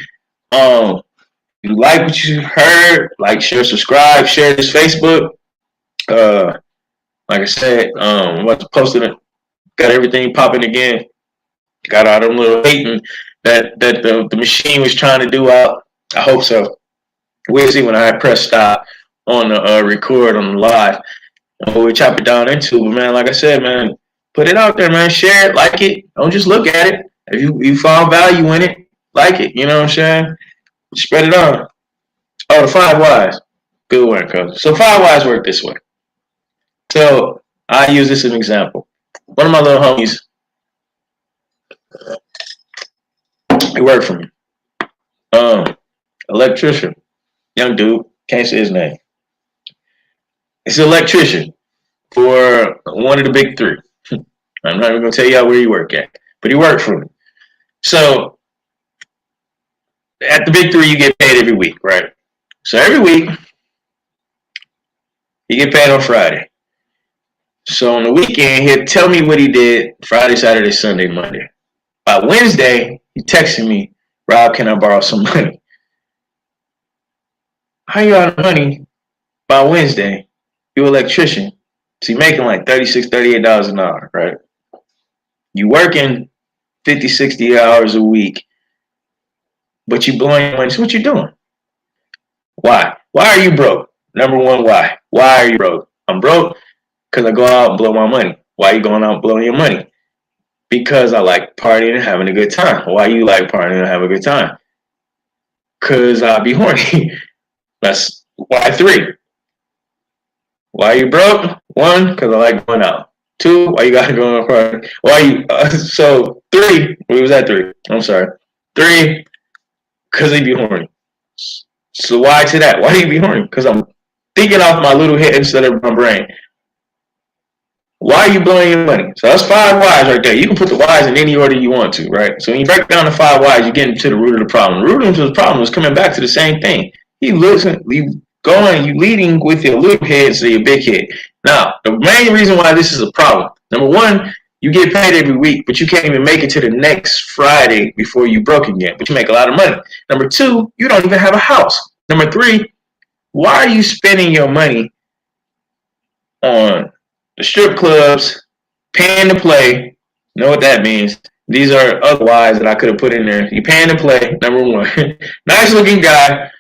You like what you heard, like, share, subscribe, share this Facebook. Like I said, I'm about to post it. Got everything popping again. Got all them little hating that the machine was trying to do out. I hope so. We'll see when I press stop on the record on the live. We chop it down into, but man, like I said, man, put it out there, man. Share it, like it. Don't just look at it. If you found value in it, like it. You know what I'm saying? Spread it on. Oh, the 5 whys. Good work, coach. So 5 whys work this way. So I use this as an example. One of my little homies, he worked for me. Electrician, young dude, can't say his name. He's an electrician for one of the big 3. I'm not even gonna tell y'all where he worked at, but he worked for me. So at the big 3, you get paid every week, right? So every week, you get paid on Friday. So on the weekend, he'll tell me what he did Friday, Saturday, Sunday, Monday. By Wednesday, he texted me, Rob, can I borrow some money? How you out of money by Wednesday? You're an electrician. So you're making like $36, $38 an hour, right? You working 50, 60 hours a week, but you blowing your money. So what you doing? Why? Why are you broke? Number one, why? Why are you broke? I'm broke because I go out and blow my money. Why are you going out and blowing your money? Because I like partying and having a good time. Why you like partying and having a good time? Because I be horny. That's why 3. Why you broke? 1, because I like going out. 2, why you gotta go on a party? Why you? So 3, we was at 3. I'm sorry. 3, because they be horny. So why to that? Why do you be horny? Because I'm thinking off my little head instead of my brain. Why are you blowing your money? So that's 5 whys right there. You can put the whys in any order you want to, right? So when you break down the 5 whys, you get into the root of the problem. The root of the problem is coming back to the same thing. You leading with your little head instead of your big head. Now, the main reason why this is a problem, number 1, you get paid every week, but you can't even make it to the next Friday before you broke again, but you make a lot of money. Number 2, you don't even have a house. Number 3, why are you spending your money on the strip clubs, paying to play? You know what that means. These are other whys that I could have put in there. You're paying to play, number 1. Nice looking guy,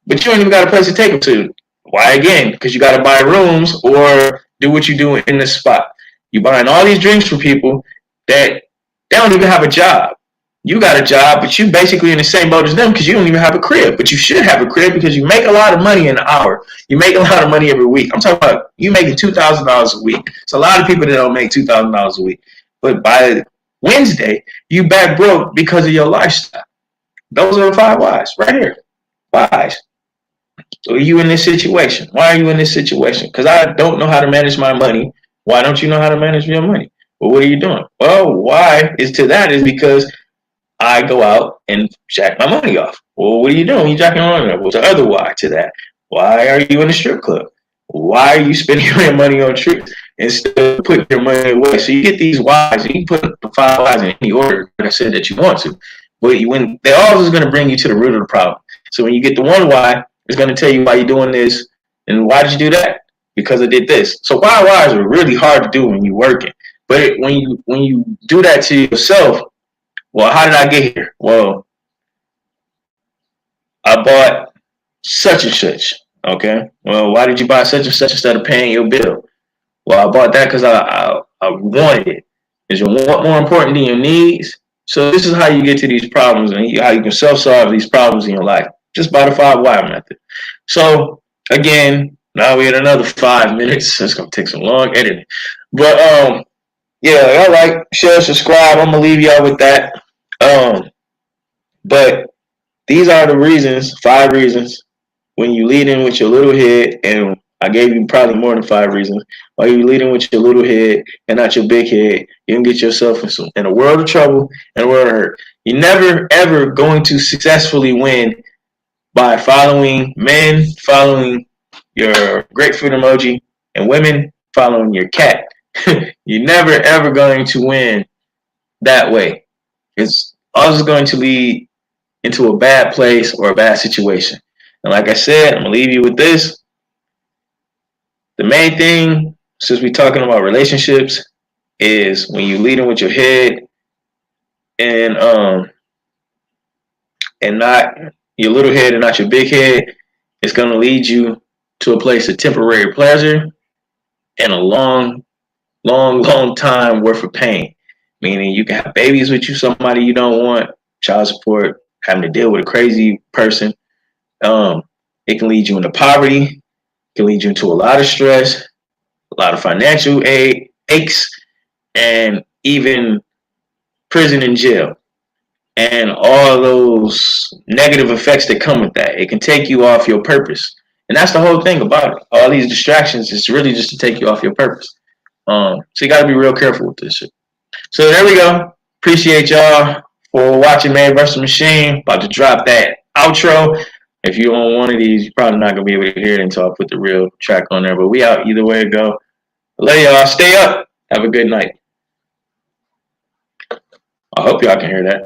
but you don't even got a place to take him to. Why again? Because you got to buy rooms or do what you do in the spot. You're buying all these drinks for people that they don't even have a job. You got a job, but you basically in the same boat as them because you don't even have a crib. But you should have a crib because you make a lot of money in an hour. You make a lot of money every week. I'm talking about you making $2,000 a week. It's a lot of people that don't make $2,000 a week. But by Wednesday, you back broke because of your lifestyle. Those are the 5 whys right here. Whys. So are you in this situation? Why are you in this situation? Because I don't know how to manage my money. Why don't you know how to manage your money? Well, what are you doing? Well, why is to that is because I go out and jack my money off. Well, what are you doing? You jacking your money off. What's the other why to that? Why are you in a strip club? Why are you spending your money on trips instead of putting your money away? So you get these whys. You can put the 5 whys in any order, like I said, that you want to. But when they're always going to bring you to the root of the problem. So when you get the one why, it's going to tell you why you're doing this and why did you do that? Because I did this. So whys are really hard to do when you're working. But when you do that to yourself, well, how did I get here? Well, I bought such and such. Okay. Well, why did you buy such and such instead of paying your bill? Well, I bought that because I wanted it. Is your want more important than your needs? So this is how you get to these problems and how you can self-solve these problems in your life. Just by the 5 why method. So again, now we had another 5 minutes. That's gonna take some long editing. But yeah, y'all like, share, subscribe. I'm gonna leave y'all with that. But these are the reasons, 5 reasons, when you lead in with your little head, and I gave you probably more than 5 reasons, why you leading with your little head and not your big head, you can get yourself in a world of trouble and a world of hurt. You're never, ever going to successfully win by following men, following your grapefruit emoji, and women following your cat. You're never, ever going to win that way. It's always going to lead into a bad place or a bad situation. And like I said, I'm gonna leave you with this. The main thing, since we're talking about relationships, is when you lead in with your head and not your little head and not your big head, it's gonna lead you to a place of temporary pleasure and a long, long, long time worth of pain. Meaning you can have babies with you, somebody you don't want, child support, having to deal with a crazy person. It can lead you into poverty. It can lead you into a lot of stress, a lot of financial aches, and even prison and jail. And all those negative effects that come with that. It can take you off your purpose. And that's the whole thing about it. All these distractions is really just to take you off your purpose. So you got to be real careful with this shit. So there we go. Appreciate y'all for watching Man vs. Machine. About to drop that outro. If you own one of these, you're probably not going to be able to hear it until I put the real track on there. But we out either way it go. Love y'all. Stay up. Have a good night. I hope y'all can hear that.